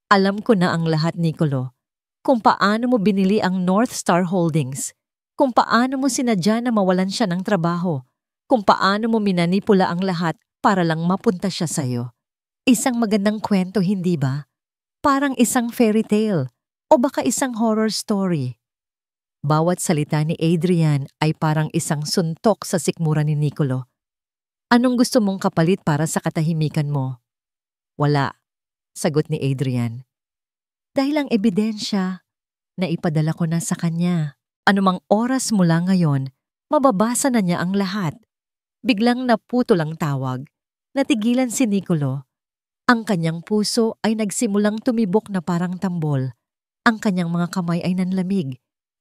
Alam ko na ang lahat, Nicolo. Kung paano mo binili ang North Star Holdings. Kung paano mo sinadya na mawalan siya ng trabaho. Kung paano mo minanipula ang lahat para lang mapunta siya sa'yo. Isang magandang kwento, hindi ba? Parang isang fairy tale o baka isang horror story. Bawat salita ni Adrian ay parang isang suntok sa sikmura ni Nicolo. Anong gusto mong kapalit para sa katahimikan mo? Wala, sagot ni Adrian. Dahil ang ebidensya na ipadala ko na sa kanya. Anumang oras mula ngayon, mababasa na niya ang lahat. Biglang naputol ang tawag. Natigilan si Nicolo. Ang kanyang puso ay nagsimulang tumibok na parang tambol. Ang kanyang mga kamay ay nanlamig.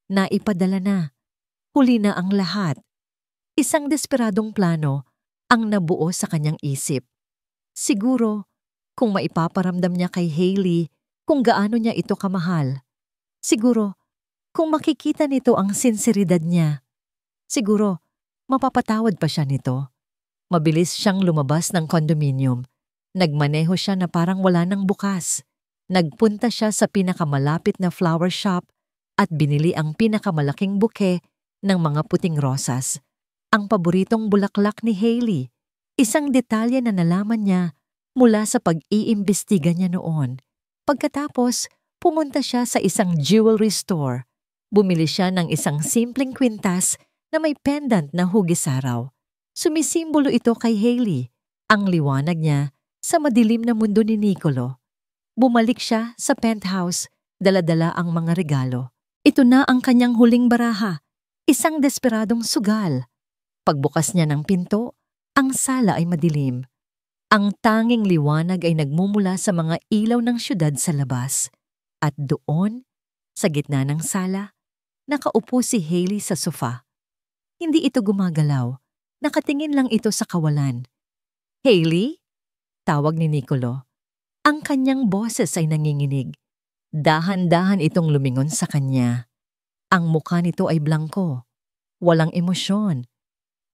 Naipadala na. Huli na ang lahat. Isang desperadong plano ang nabuo sa kanyang isip. Siguro, kung maipaparamdam niya kay Hailey kung gaano niya ito kamahal. Siguro, kung makikita nito ang sinseridad niya. Siguro, mapapatawad pa siya nito. Mabilis siyang lumabas ng condominium. Nagmaneho siya na parang wala nang bukas. Nagpunta siya sa pinakamalapit na flower shop at binili ang pinakamalaking buke ng mga puting rosas. Ang paboritong bulaklak ni Hailey. Isang detalye na nalaman niya mula sa pag-iimbestiga niya noon. Pagkatapos, pumunta siya sa isang jewelry store. Bumili siya ng isang simpleng kwintas na may pendant na hugis araw. Sumisimbolo ito kay Hailey, ang liwanag niya sa madilim na mundo ni Nicolo. Bumalik siya sa penthouse, dala-dala ang mga regalo. Ito na ang kanyang huling baraha, isang desperadong sugal. Pagbukas niya ng pinto, ang sala ay madilim. Ang tanging liwanag ay nagmumula sa mga ilaw ng syudad sa labas. At doon, sa gitna ng sala, nakaupo si Hailey sa sofa. Hindi ito gumagalaw. Nakatingin lang ito sa kawalan. "Hailey?" Tawag ni Nicolo. Ang kanyang boses ay nanginginig. Dahan-dahan itong lumingon sa kanya. Ang mukha nito ay blangko. Walang emosyon.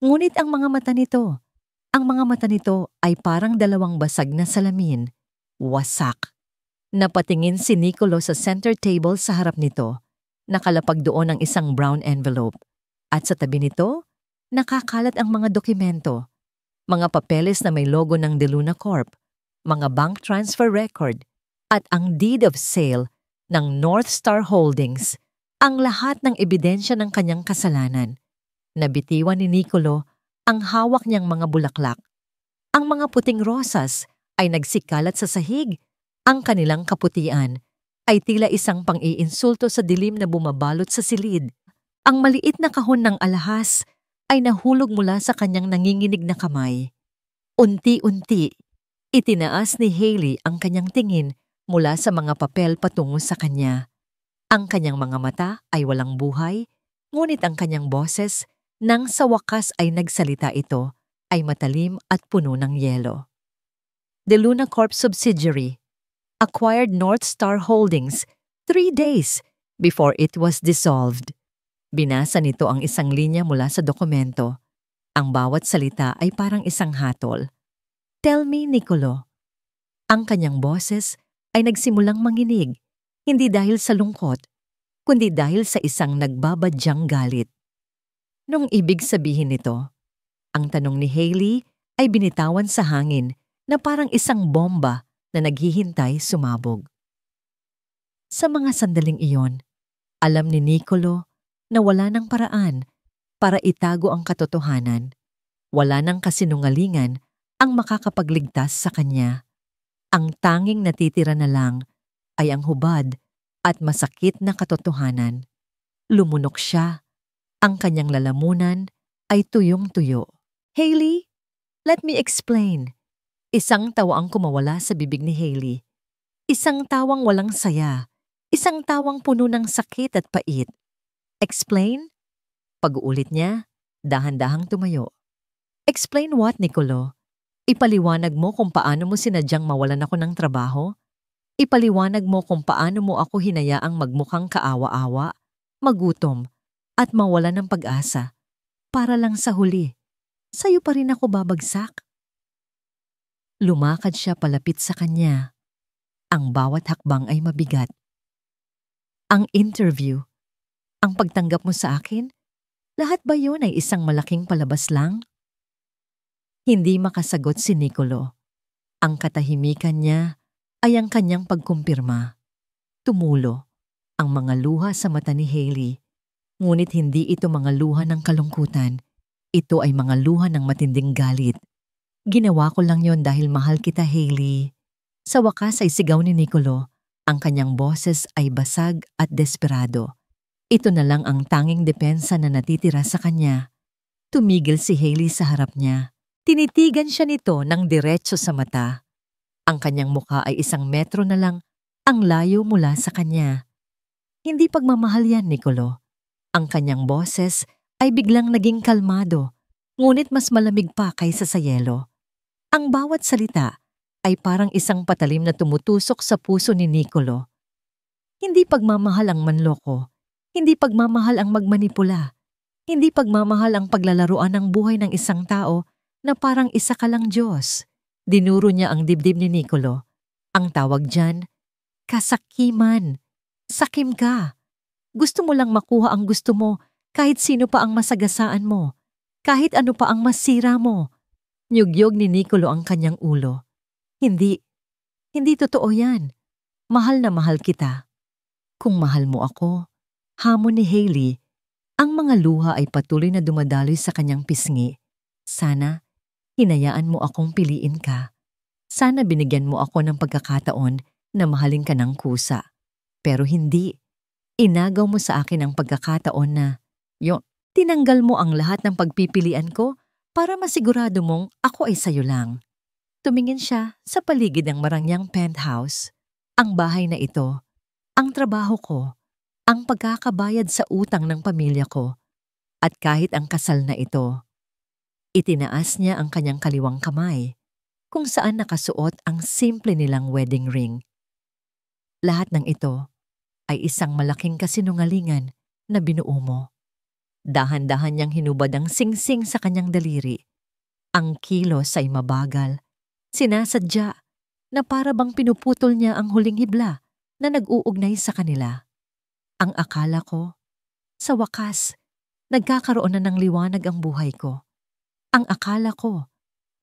Ngunit ang mga mata nito ay parang dalawang basag na salamin. Wasak. Napatingin si Nicolo sa center table sa harap nito. Nakalapag doon ang isang brown envelope. At sa tabi nito, nakakalat ang mga dokumento. Mga papeles na may logo ng De Luna Corp, mga bank transfer record, at ang deed of sale ng North Star Holdings, ang lahat ng ebidensya ng kanyang kasalanan. Nabitiwan ni Nicolo ang hawak niyang mga bulaklak. Ang mga puting rosas ay nagsikalat sa sahig. Ang kanilang kaputian ay tila isang pang-iinsulto sa dilim na bumabalot sa silid. Ang maliit na kahon ng alahas ay nahulog mula sa kanyang nanginginig na kamay. Unti-unti, itinaas ni Hailey ang kanyang tingin mula sa mga papel patungo sa kanya. Ang kanyang mga mata ay walang buhay, ngunit ang kanyang boses, nang sa wakas ay nagsalita ito, ay matalim at puno ng yelo. De Luna Corp subsidiary acquired North Star Holdings 3 days before it was dissolved. Binasa nito ang isang linya mula sa dokumento. Ang bawat salita ay parang isang hatol. "Tell me, Nicolo." Ang kanyang boses ay nagsimulang manginig, hindi dahil sa lungkot, kundi dahil sa isang nagbabadyang galit. Nung ibig sabihin nito, ang tanong ni Hailey ay binitawan sa hangin na parang isang bomba na naghihintay sumabog. Sa mga sandaling iyon, alam ni Nicolo na wala ng paraan para itago ang katotohanan. Wala ng kasinungalingan ang makakapagligtas sa kanya. Ang tanging natitira na lang ay ang hubad at masakit na katotohanan. Lumunok siya. Ang kanyang lalamunan ay tuyong-tuyo. "Hailey, let me explain." Isang tawa ang kumawala sa bibig ni Hailey. Isang tawang walang saya. Isang tawang puno ng sakit at pait. "Explain?" Pag-uulit niya, dahan-dahang tumayo. "Explain what, Nicolo? Ipaliwanag mo kung paano mo sinadyang mawalan ako ng trabaho? Ipaliwanag mo kung paano mo ako hinayaang magmukhang kaawa-awa, magutom, at mawala ng pag-asa, para lang sa huli, sa'yo pa rin ako babagsak?" Lumakad siya palapit sa kanya. Ang bawat hakbang ay mabigat. "Ang interview, ang pagtanggap mo sa akin, lahat ba yun ay isang malaking palabas lang?" Hindi makasagot si Nicolo. Ang katahimikan niya ay ang kanyang pagkumpirma. Tumulo ang mga luha sa mata ni Hailey. Ngunit hindi ito mga luha ng kalungkutan. Ito ay mga luha ng matinding galit. "Ginawa ko lang yon dahil mahal kita, Hailey." Sa wakas ay sigaw ni Nicolo. Ang kanyang boses ay basag at desperado. Ito na lang ang tanging depensa na natitira sa kanya. Tumigil si Hailey sa harap niya. Tinitigan siya nito ng diretso sa mata. Ang kanyang mukha ay 1 metro na lang ang layo mula sa kanya. Hindi pagmamahal yan, Nicolo. Ang kanyang boses ay biglang naging kalmado, ngunit mas malamig pa kaysa sa yelo. Ang bawat salita ay parang isang patalim na tumutusok sa puso ni Nicolo. Hindi pagmamahal ang manloko, hindi pagmamahal ang magmanipula, hindi pagmamahal ang paglalaruan ng buhay ng isang tao na parang isa ka lang Diyos. Dinuro niya ang dibdib ni Nicolo. Ang tawag dyan, kasakiman. Sakim ka. Gusto mo lang makuha ang gusto mo kahit sino pa ang masagasaan mo, kahit ano pa ang masira mo. Nyugyog ni Nicolo ang kanyang ulo. Hindi totoo yan. mahal na mahal kita. Kung mahal mo ako, hamon ni Hailey, ang mga luha ay patuloy na dumadaloy sa kanyang pisngi. Sana, hinayaan mo akong piliin ka. Sana binigyan mo ako ng pagkakataon na mahalin ka ng kusa. Pero hindi. Inagaw mo sa akin ang pagkakataon na, tinanggal mo ang lahat ng pagpipilian ko para masigurado mong ako ay sayo lang. Tumingin siya sa paligid ng marangyang penthouse. Ang bahay na ito, ang trabaho ko, ang pagkakabayad sa utang ng pamilya ko, at kahit ang kasal na ito. Itinaas niya ang kanyang kaliwang kamay, kung saan nakasuot ang simple nilang wedding ring. Lahat ng ito ay isang malaking kasinungalingan na binuo mo. Dahan-dahan niyang hinubad ang singsing sa kanyang daliri. Ang kilos ay mabagal. Sinasadya na para bang pinuputol niya ang huling hibla na nag-uugnay sa kanila. Ang akala ko, sa wakas, nagkakaroon na ng liwanag ang buhay ko. Ang akala ko,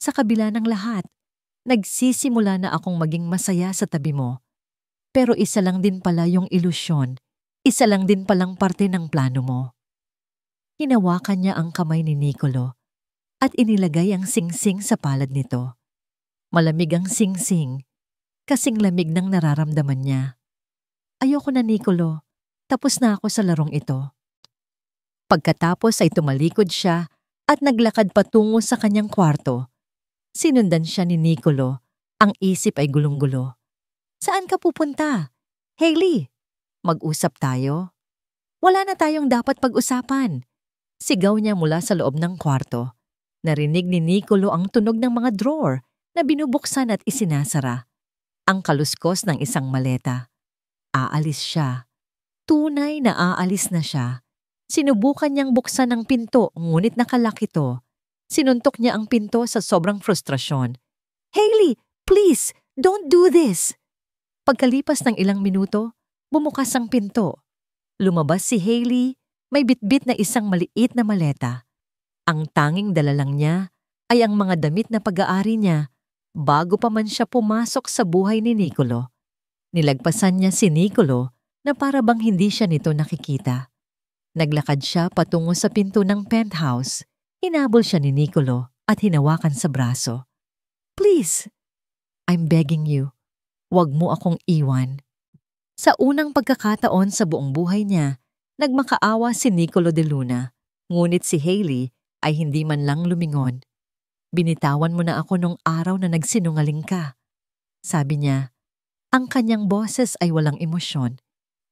sa kabila ng lahat, nagsisimula na akong maging masaya sa tabi mo. Pero isa lang din pala yung ilusyon, isa lang din palang parte ng plano mo. Hinawakan niya ang kamay ni Nicolo at inilagay ang singsing sa palad nito. Malamig ang singsing, kasing lamig ng nararamdaman niya. Ayoko na, Nicolo, tapos na ako sa larong ito. Pagkatapos ay tumalikod siya at naglakad patungo sa kanyang kwarto. Sinundan siya ni Nicolo, ang isip ay gulong-gulo. Saan ka pupunta? Hailey, mag-usap tayo? Wala na tayong dapat pag-usapan. Sigaw niya mula sa loob ng kwarto. Narinig ni Nicolo ang tunog ng mga drawer na binubuksan at isinasara. Ang kaluskos ng isang maleta. Aalis siya. Tunay na aalis na siya. Sinubukan niyang buksan ang pinto ngunit nakalak ito. Sinuntok niya ang pinto sa sobrang frustrasyon. Hailey, please, don't do this! Pagkalipas ng ilang minuto, bumukas ang pinto. Lumabas si Hailey, may bitbit na isang maliit na maleta. Ang tanging dala lang niya ay ang mga damit na pag-aari niya bago pa man siya pumasok sa buhay ni Nicolo. Nilagpasan niya si Nicolo na para bang hindi siya nito nakikita. Naglakad siya patungo sa pinto ng penthouse. Hinabol siya ni Nicolo at hinawakan sa braso. Please, I'm begging you. Huwag mo akong iwan. Sa unang pagkakataon sa buong buhay niya, nagmakaawa si Nicolo de Luna, ngunit si Hailey ay hindi man lang lumingon. Binitawan mo na ako nung araw na nagsinungaling ka. Sabi niya, ang kanyang boses ay walang emosyon.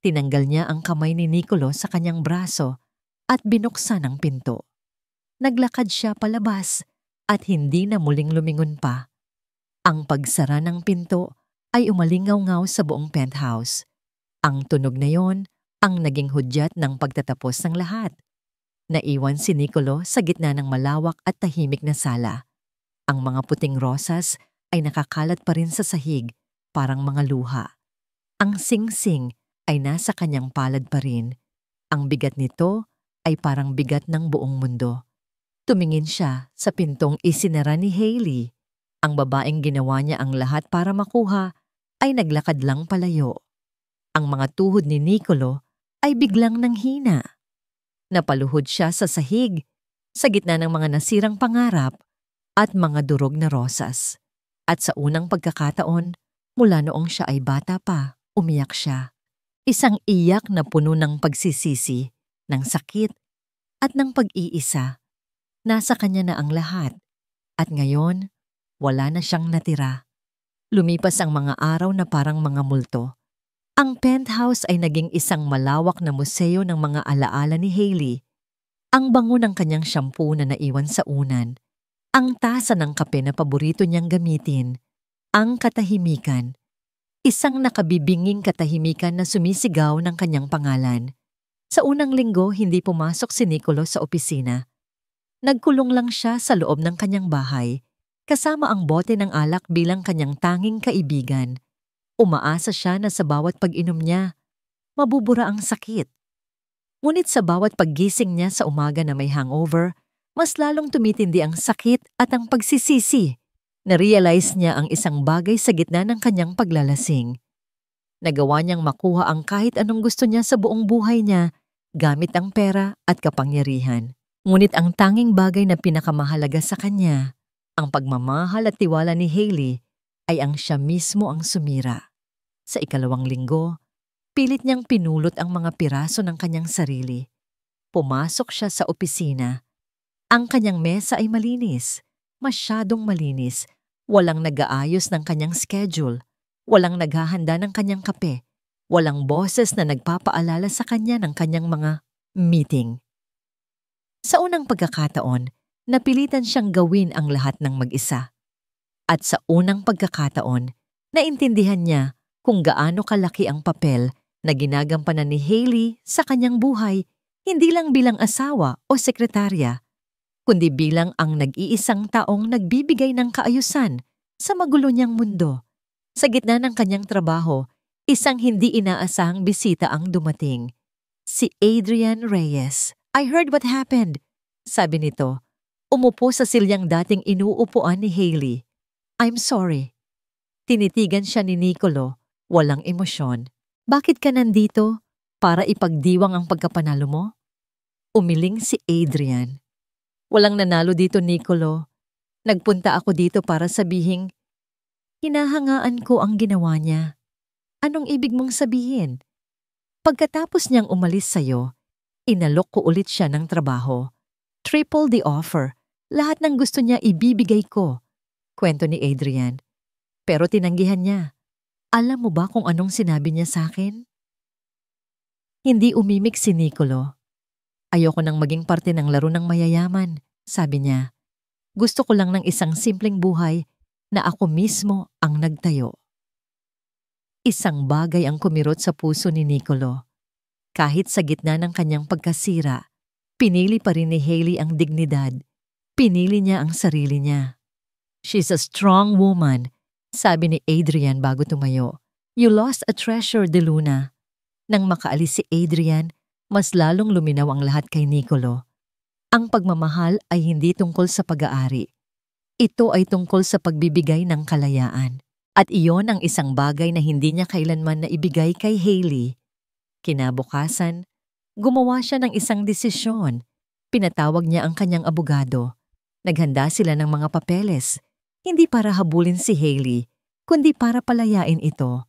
Tinanggal niya ang kamay ni Nicolo sa kanyang braso at binuksan ang pinto. Naglakad siya palabas at hindi na muling lumingon pa. Ang pagsara ng pinto ay umalingaw-ngaw sa buong penthouse. Ang tunog na yon ang naging hudyat ng pagtatapos ng lahat. Naiwan si Nicolo sa gitna ng malawak at tahimik na sala. Ang mga puting rosas ay nakakalat pa rin sa sahig, parang mga luha. Ang singsing ay nasa kanyang palad pa rin. Ang bigat nito ay parang bigat ng buong mundo. Tumingin siya sa pintong isinara ni Hailey. Ang babaeng ginawa niya ang lahat para makuha ay naglakad lang palayo. Ang mga tuhod ni Nicolo ay biglang nanghina. Napaluhod siya sa sahig, sa gitna ng mga nasirang pangarap at mga durog na rosas. At sa unang pagkakataon, mula noong siya ay bata pa, umiyak siya. Isang iyak na puno ng pagsisisi, ng sakit, at ng pag-iisa. Nasa kanya na ang lahat. At ngayon, wala na siyang natira. Lumipas ang mga araw na parang mga multo. Ang penthouse ay naging isang malawak na museo ng mga alaala ni Hailey. Ang bango ng kanyang shampoo na naiwan sa unan. Ang tasa ng kape na paborito niyang gamitin. Ang katahimikan. Isang nakabibinging katahimikan na sumisigaw ng kanyang pangalan. Sa unang linggo, hindi pumasok si Nicolo sa opisina. Nagkulong lang siya sa loob ng kanyang bahay. Kasama ang bote ng alak bilang kanyang tanging kaibigan. Umaasa siya na sa bawat pag-inom niya, mabubura ang sakit. Ngunit sa bawat paggising niya sa umaga na may hangover, mas lalong tumitindi ang sakit at ang pagsisisi. Na-realize niya ang isang bagay sa gitna ng kanyang paglalasing. Nagawa niyang makuha ang kahit anong gusto niya sa buong buhay niya gamit ang pera at kapangyarihan. Ngunit ang tanging bagay na pinakamahalaga sa kanya, ang pagmamahal at tiwala ni Hailey, ay ang siya mismo ang sumira. Sa ikalawang linggo, pilit niyang pinulot ang mga piraso ng kanyang sarili. Pumasok siya sa opisina. Ang kanyang mesa ay malinis, masyadong malinis. Walang nag-aayos ng kanyang schedule. Walang naghahanda ng kanyang kape. Walang boses na nagpapaalala sa kanya ng kanyang mga meeting. Sa unang pagkakataon, napilitan siyang gawin ang lahat ng mag-isa. At sa unang pagkakataon, naintindihan niya kung gaano kalaki ang papel na ginagampanan ni Hailey sa kanyang buhay, hindi lang bilang asawa o sekretarya, kundi bilang ang nag-iisang taong nagbibigay ng kaayusan sa magulo niyang mundo. Sa gitna ng kanyang trabaho, isang hindi inaasahang bisita ang dumating. Si Adrian Reyes. "I heard what happened," sabi nito. Umupo sa silyang dating inuupuan ni Hailey. "I'm sorry." Tinitigan siya ni Nicolo, walang emosyon. "Bakit ka nandito? Para ipagdiwang ang pagkapanalo mo?" Umiling si Adrian. "Walang nanalo dito, Nicolo. Nagpunta ako dito para sabihing, hinahangaan ko ang ginawa niya." "Anong ibig mong sabihin?" "Pagkatapos niyang umalis sa'yo, inalok ko ulit siya ng trabaho. Triple the offer. Lahat ng gusto niya ibibigay ko." Kwento ni Adrian. "Pero tinanggihan niya. Alam mo ba kung anong sinabi niya sa akin?" Hindi umimik si Nicolo. "Ayoko nang maging parte ng laro ng mayayaman," sabi niya. "Gusto ko lang ng isang simpleng buhay na ako mismo ang nagtayo." Isang bagay ang kumirot sa puso ni Nicolo. Kahit sa gitna ng kanyang pagkasira, pinili pa rin ni Hailey ang dignidad. Pinili niya ang sarili niya. "She's a strong woman," sabi ni Adrian bago tumayo. "You lost a treasure, De Luna." Nang makaalis si Adrian, mas lalong luminaw ang lahat kay Nicolo. Ang pagmamahal ay hindi tungkol sa pag-aari. Ito ay tungkol sa pagbibigay ng kalayaan. At iyon ang isang bagay na hindi niya kailanman naibigay kay Hailey. Kinabukasan, gumawa siya ng isang desisyon. Pinatawag niya ang kanyang abogado. Naghanda sila ng mga papeles, hindi para habulin si Hailey, kundi para palayain ito.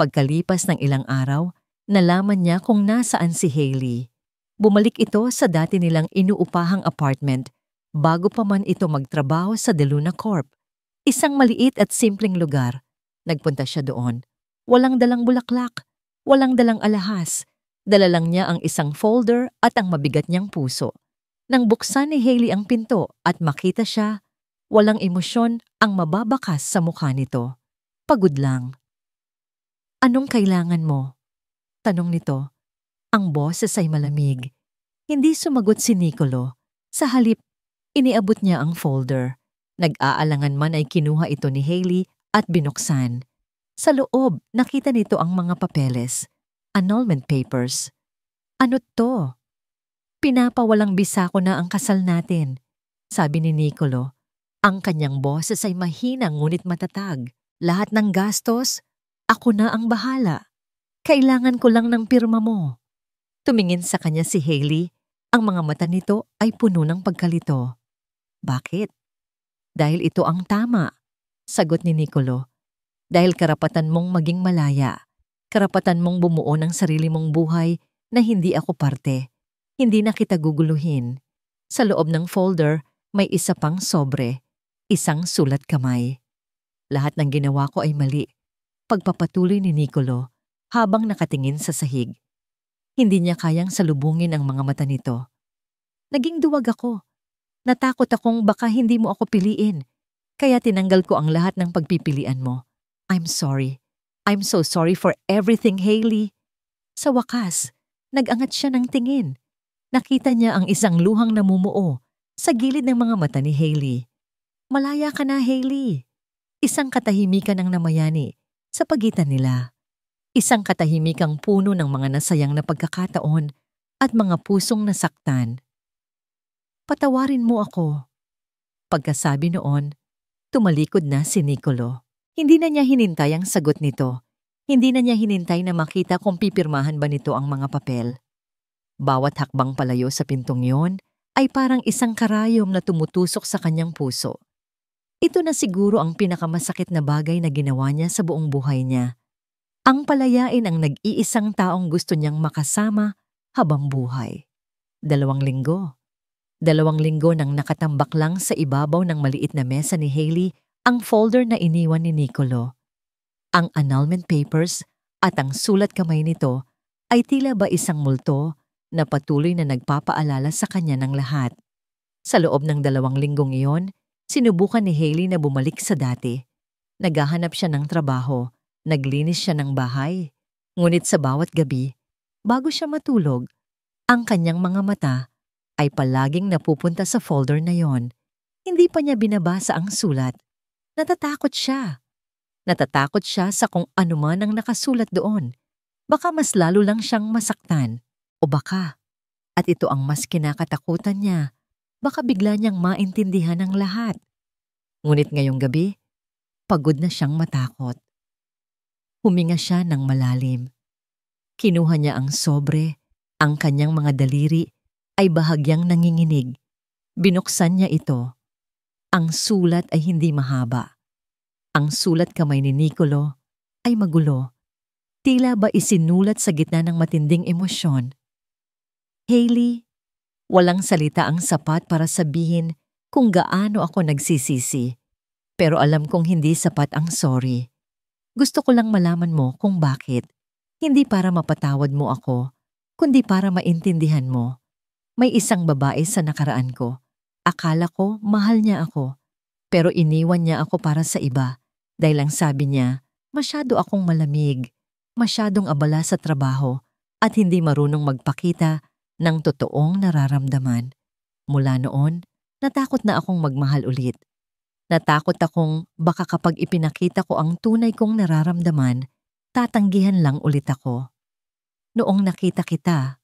Pagkalipas ng ilang araw, nalaman niya kung nasaan si Hailey. Bumalik ito sa dati nilang inuupahang apartment bago pa man ito magtrabaho sa De Luna Corp. Isang maliit at simpleng lugar. Nagpunta siya doon. Walang dalang bulaklak, walang dalang alahas. Dala lang niya ang isang folder at ang mabigat niyang puso. Nang buksan ni Hailey ang pinto at makita siya, walang emosyon ang mababakas sa mukha nito. Pagod lang. "Anong kailangan mo?" tanong nito. Ang boses ay malamig. Hindi sumagot si Nicolo. Sa halip, iniabot niya ang folder. Nag-aalangan man ay kinuha ito ni Hailey at binuksan. Sa loob, nakita nito ang mga papeles. Annulment papers. "Ano to?" "Pinapawalang bisa ko na ang kasal natin," sabi ni Nicolo. Ang kanyang boses ay mahina ngunit matatag. "Lahat ng gastos, ako na ang bahala. Kailangan ko lang ng pirma mo." Tumingin sa kanya si Hailey. Ang mga mata nito ay puno ng pagkalito. "Bakit?" "Dahil ito ang tama," sagot ni Nicolo. "Dahil karapatan mong maging malaya. Karapatan mong bumuo ng sarili mong buhay na hindi ako parte. Hindi na kita guguluhin." Sa loob ng folder, may isa pang sobre. Isang sulat kamay. "Lahat ng ginawa ko ay mali," pagpapatuloy ni Nicolo habang nakatingin sa sahig. Hindi niya kayang salubungin ang mga mata nito. "Naging duwag ako. Natakot akong baka hindi mo ako piliin. Kaya tinanggal ko ang lahat ng pagpipilian mo. I'm sorry. I'm so sorry for everything, Hailey." Sa wakas, nag-angat siya ng tingin. Nakita niya ang isang luhang namumuo sa gilid ng mga mata ni Hailey. "Malaya ka na, Hailey." Isang katahimikan ang namayani sa pagitan nila. Isang katahimikang puno ng mga nasayang na pagkakataon at mga pusong nasaktan. "Patawarin mo ako." Pagkasabi noon, tumalikod na si Nicolo. Hindi na niya hinintay ang sagot nito. Hindi na niya hinintay na makita kung pipirmahan ba nito ang mga papel. Bawat hakbang palayo sa pintong yon ay parang isang karayom na tumutusok sa kanyang puso. Ito na siguro ang pinakamasakit na bagay na ginawa niya sa buong buhay niya. Ang palayain ang nag-iisang taong gusto niyang makasama habang buhay. 2 linggo. 2 linggo nang nakatambak lang sa ibabaw ng maliit na mesa ni Hailey ang folder na iniwan ni Nicolo. Ang annulment papers at ang sulat kamay nito ay tila ba isang multo na patuloy na nagpapaalala sa kanya ng lahat. Sa loob ng 2 linggong iyon, sinubukan ni Hailey na bumalik sa dati. Naghahanap siya ng trabaho, naglinis siya ng bahay. Ngunit sa bawat gabi, bago siya matulog, ang kanyang mga mata ay palaging napupunta sa folder na yon. Hindi pa niya binabasa ang sulat. Natatakot siya. Natatakot siya sa kung ano man ang nakasulat doon. Baka mas lalo lang siyang masaktan. O baka, at ito ang mas kinakatakutan niya, baka bigla niyang maintindihan ang lahat. Ngunit ngayong gabi, pagod na siyang matakot. Huminga siya ng malalim. Kinuha niya ang sobre, ang kanyang mga daliri ay bahagyang nanginginig. Binuksan niya ito. Ang sulat ay hindi mahaba. Ang sulat kamay ni Nicolo ay magulo. Tila ba isinulat sa gitna ng matinding emosyon. Hailey, walang salita ang sapat para sabihin kung gaano ako nagsisisi. Pero alam kong hindi sapat ang sorry. Gusto ko lang malaman mo kung bakit. Hindi para mapatawad mo ako, kundi para maintindihan mo. May isang babae sa nakaraan ko. Akala ko mahal niya ako. Pero iniwan niya ako para sa iba. Dahil lang sabi niya, masyado akong malamig, masyadong abala sa trabaho, at hindi marunong magpakita ng totoong nararamdaman. Mula noon, natakot na akong magmahal ulit. Natakot akong baka kapag ipinakita ko ang tunay kong nararamdaman, tatanggihan lang ulit ako. Noong nakita kita,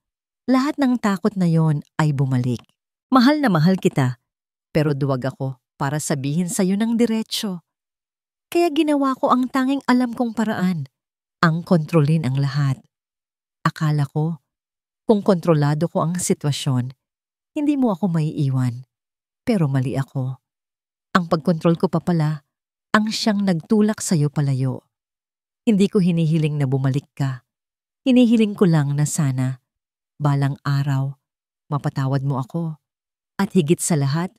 lahat ng takot na yon ay bumalik. Mahal na mahal kita, pero duwag ako para sabihin sa'yo ng diretsyo. Kaya ginawa ko ang tanging alam kong paraan, ang kontrolin ang lahat. Akala ko, kung kontrolado ko ang sitwasyon, hindi mo ako maiiwan. Pero mali ako. Ang pagkontrol ko pa pala, ang siyang nagtulak sa'yo palayo. Hindi ko hinihiling na bumalik ka. Hinihiling ko lang na sana, balang araw, mapatawad mo ako. At higit sa lahat,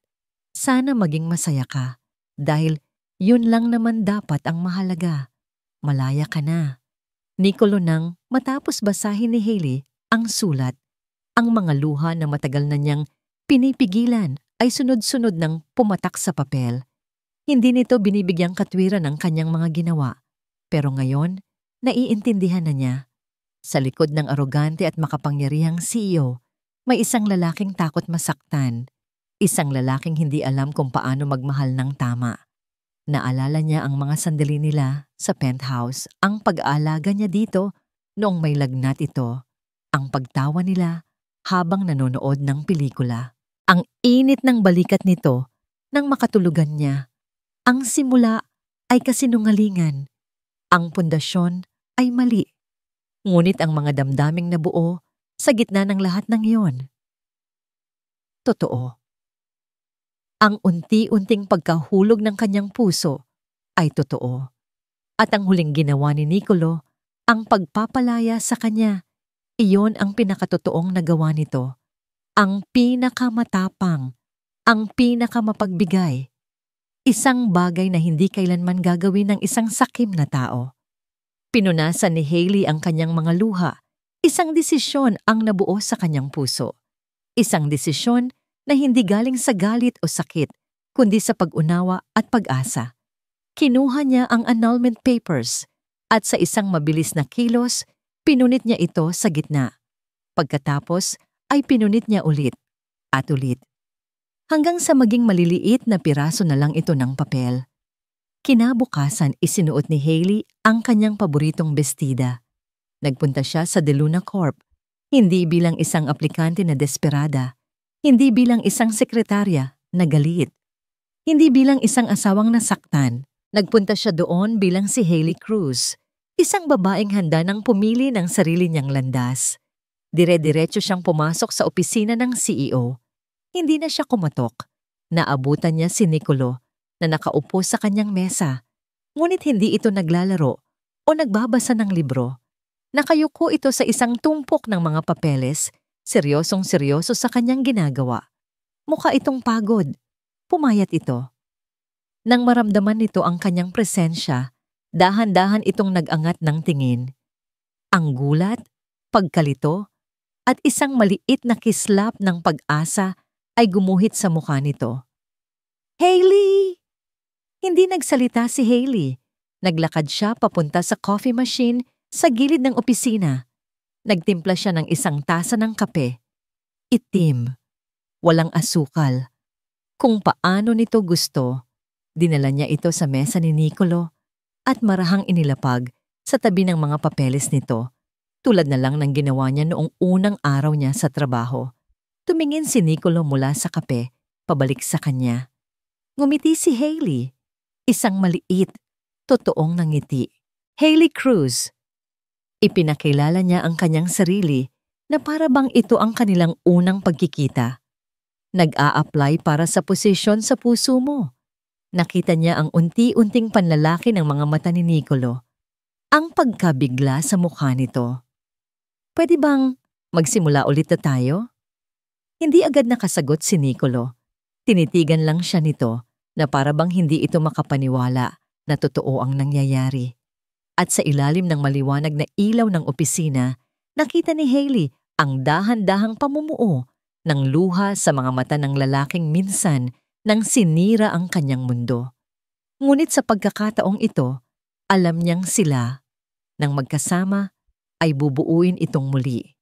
sana maging masaya ka. Dahil yun lang naman dapat ang mahalaga. Malaya ka na. Nicolo nang matapos basahin ni Hailey ang sulat, ang mga luha na matagal na niyang pinipigilan ay sunod-sunod ng pumatak sa papel. Hindi nito binibigyang katwiran ang kanyang mga ginawa. Pero ngayon, naiintindihan na niya. Sa likod ng arogante at makapangyarihang CEO, may isang lalaking takot masaktan. Isang lalaking hindi alam kung paano magmahal ng tama. Naalala niya ang mga sandali nila sa penthouse, ang pag-aalaga niya dito noong may lagnat ito, ang pagtawa nila habang nanonood ng pelikula. Ang init ng balikat nito nang makatulugan niya. Ang simula ay kasinungalingan. Ang pundasyon ay mali. Ngunit ang mga damdaming nabuo sa gitna ng lahat ng iyon. Totoo. Ang unti-unting pagkahulog ng kanyang puso ay totoo. At ang huling ginawa ni Nicolo, ang pagpapalaya sa kanya, iyon ang pinakatotoong nagawa nito. Ang pinakamatapang, ang pinakamapagbigay. Isang bagay na hindi kailanman gagawin ng isang sakim na tao. Pinunasan ni Hailey ang kanyang mga luha. Isang desisyon ang nabuo sa kanyang puso. Isang desisyon na hindi galing sa galit o sakit, kundi sa pag-unawa at pag-asa. Kinuha niya ang annulment papers at sa isang mabilis na kilos, pinunit niya ito sa gitna. Pagkatapos ay pinunit niya ulit at ulit. Hanggang sa maging maliliit na piraso na lang ito ng papel. Kinabukasan isinuot ni Hailey ang kanyang paboritong bestida. Nagpunta siya sa De Luna Corp, hindi bilang isang aplikante na desperada, hindi bilang isang sekretarya na galit, hindi bilang isang asawang nasaktan. Nagpunta siya doon bilang si Hailey Cruz, Isang babaeng handa nang pumili ng sarili niyang landas. Dire-diretso siyang pumasok sa opisina ng CEO. Hindi na siya kumatok. Naabutan niya si Nicolo na nakaupo sa kanyang mesa. Ngunit hindi ito naglalaro o nagbabasa ng libro. Nakayuko ito sa isang tumpok ng mga papeles, seryosong-seryoso sa kanyang ginagawa. Mukha itong pagod. Pumayat ito. Nang maramdaman nito ang kanyang presensya, dahan-dahan itong nag-angat ng tingin. Ang gulat, pagkalito, at isang maliit na kislap ng pag-asa ay gumuhit sa mukha nito. "Hailey!" Hindi nagsalita si Hailey. Naglakad siya papunta sa coffee machine sa gilid ng opisina. Nagtimpla siya ng isang tasa ng kape. Itim. Walang asukal. Kung paano nito gusto, dinala niya ito sa mesa ni Nicolo at marahang inilapag sa tabi ng mga papeles nito, tulad na lang ng ginawa niya noong unang araw niya sa trabaho. Tumingin si Nicolo mula sa kape, pabalik sa kanya. Ngumiti si Hailey. Isang maliit, totoong nangiti. Hailey Cruz. Ipinakilala niya ang kanyang sarili na para bang ito ang kanilang unang pagkikita. Nag-a-apply para sa posisyon sa puso mo. Nakita niya ang unti-unting panlalaki ng mga mata ni Nicolo. Ang pagkabigla sa mukha nito. "Pwede bang magsimula ulit na tayo?" Hindi agad nakasagot si Nicolo. Tinitigan lang siya nito na para bang hindi ito makapaniwala na totoo ang nangyayari. At sa ilalim ng maliwanag na ilaw ng opisina, nakita ni Hailey ang dahan-dahang pamumuo ng luha sa mga mata ng lalaking minsan nang sinira ang kanyang mundo. Ngunit sa pagkakataong ito, alam niyang sila, nang magkasama, ay bubuuin itong muli.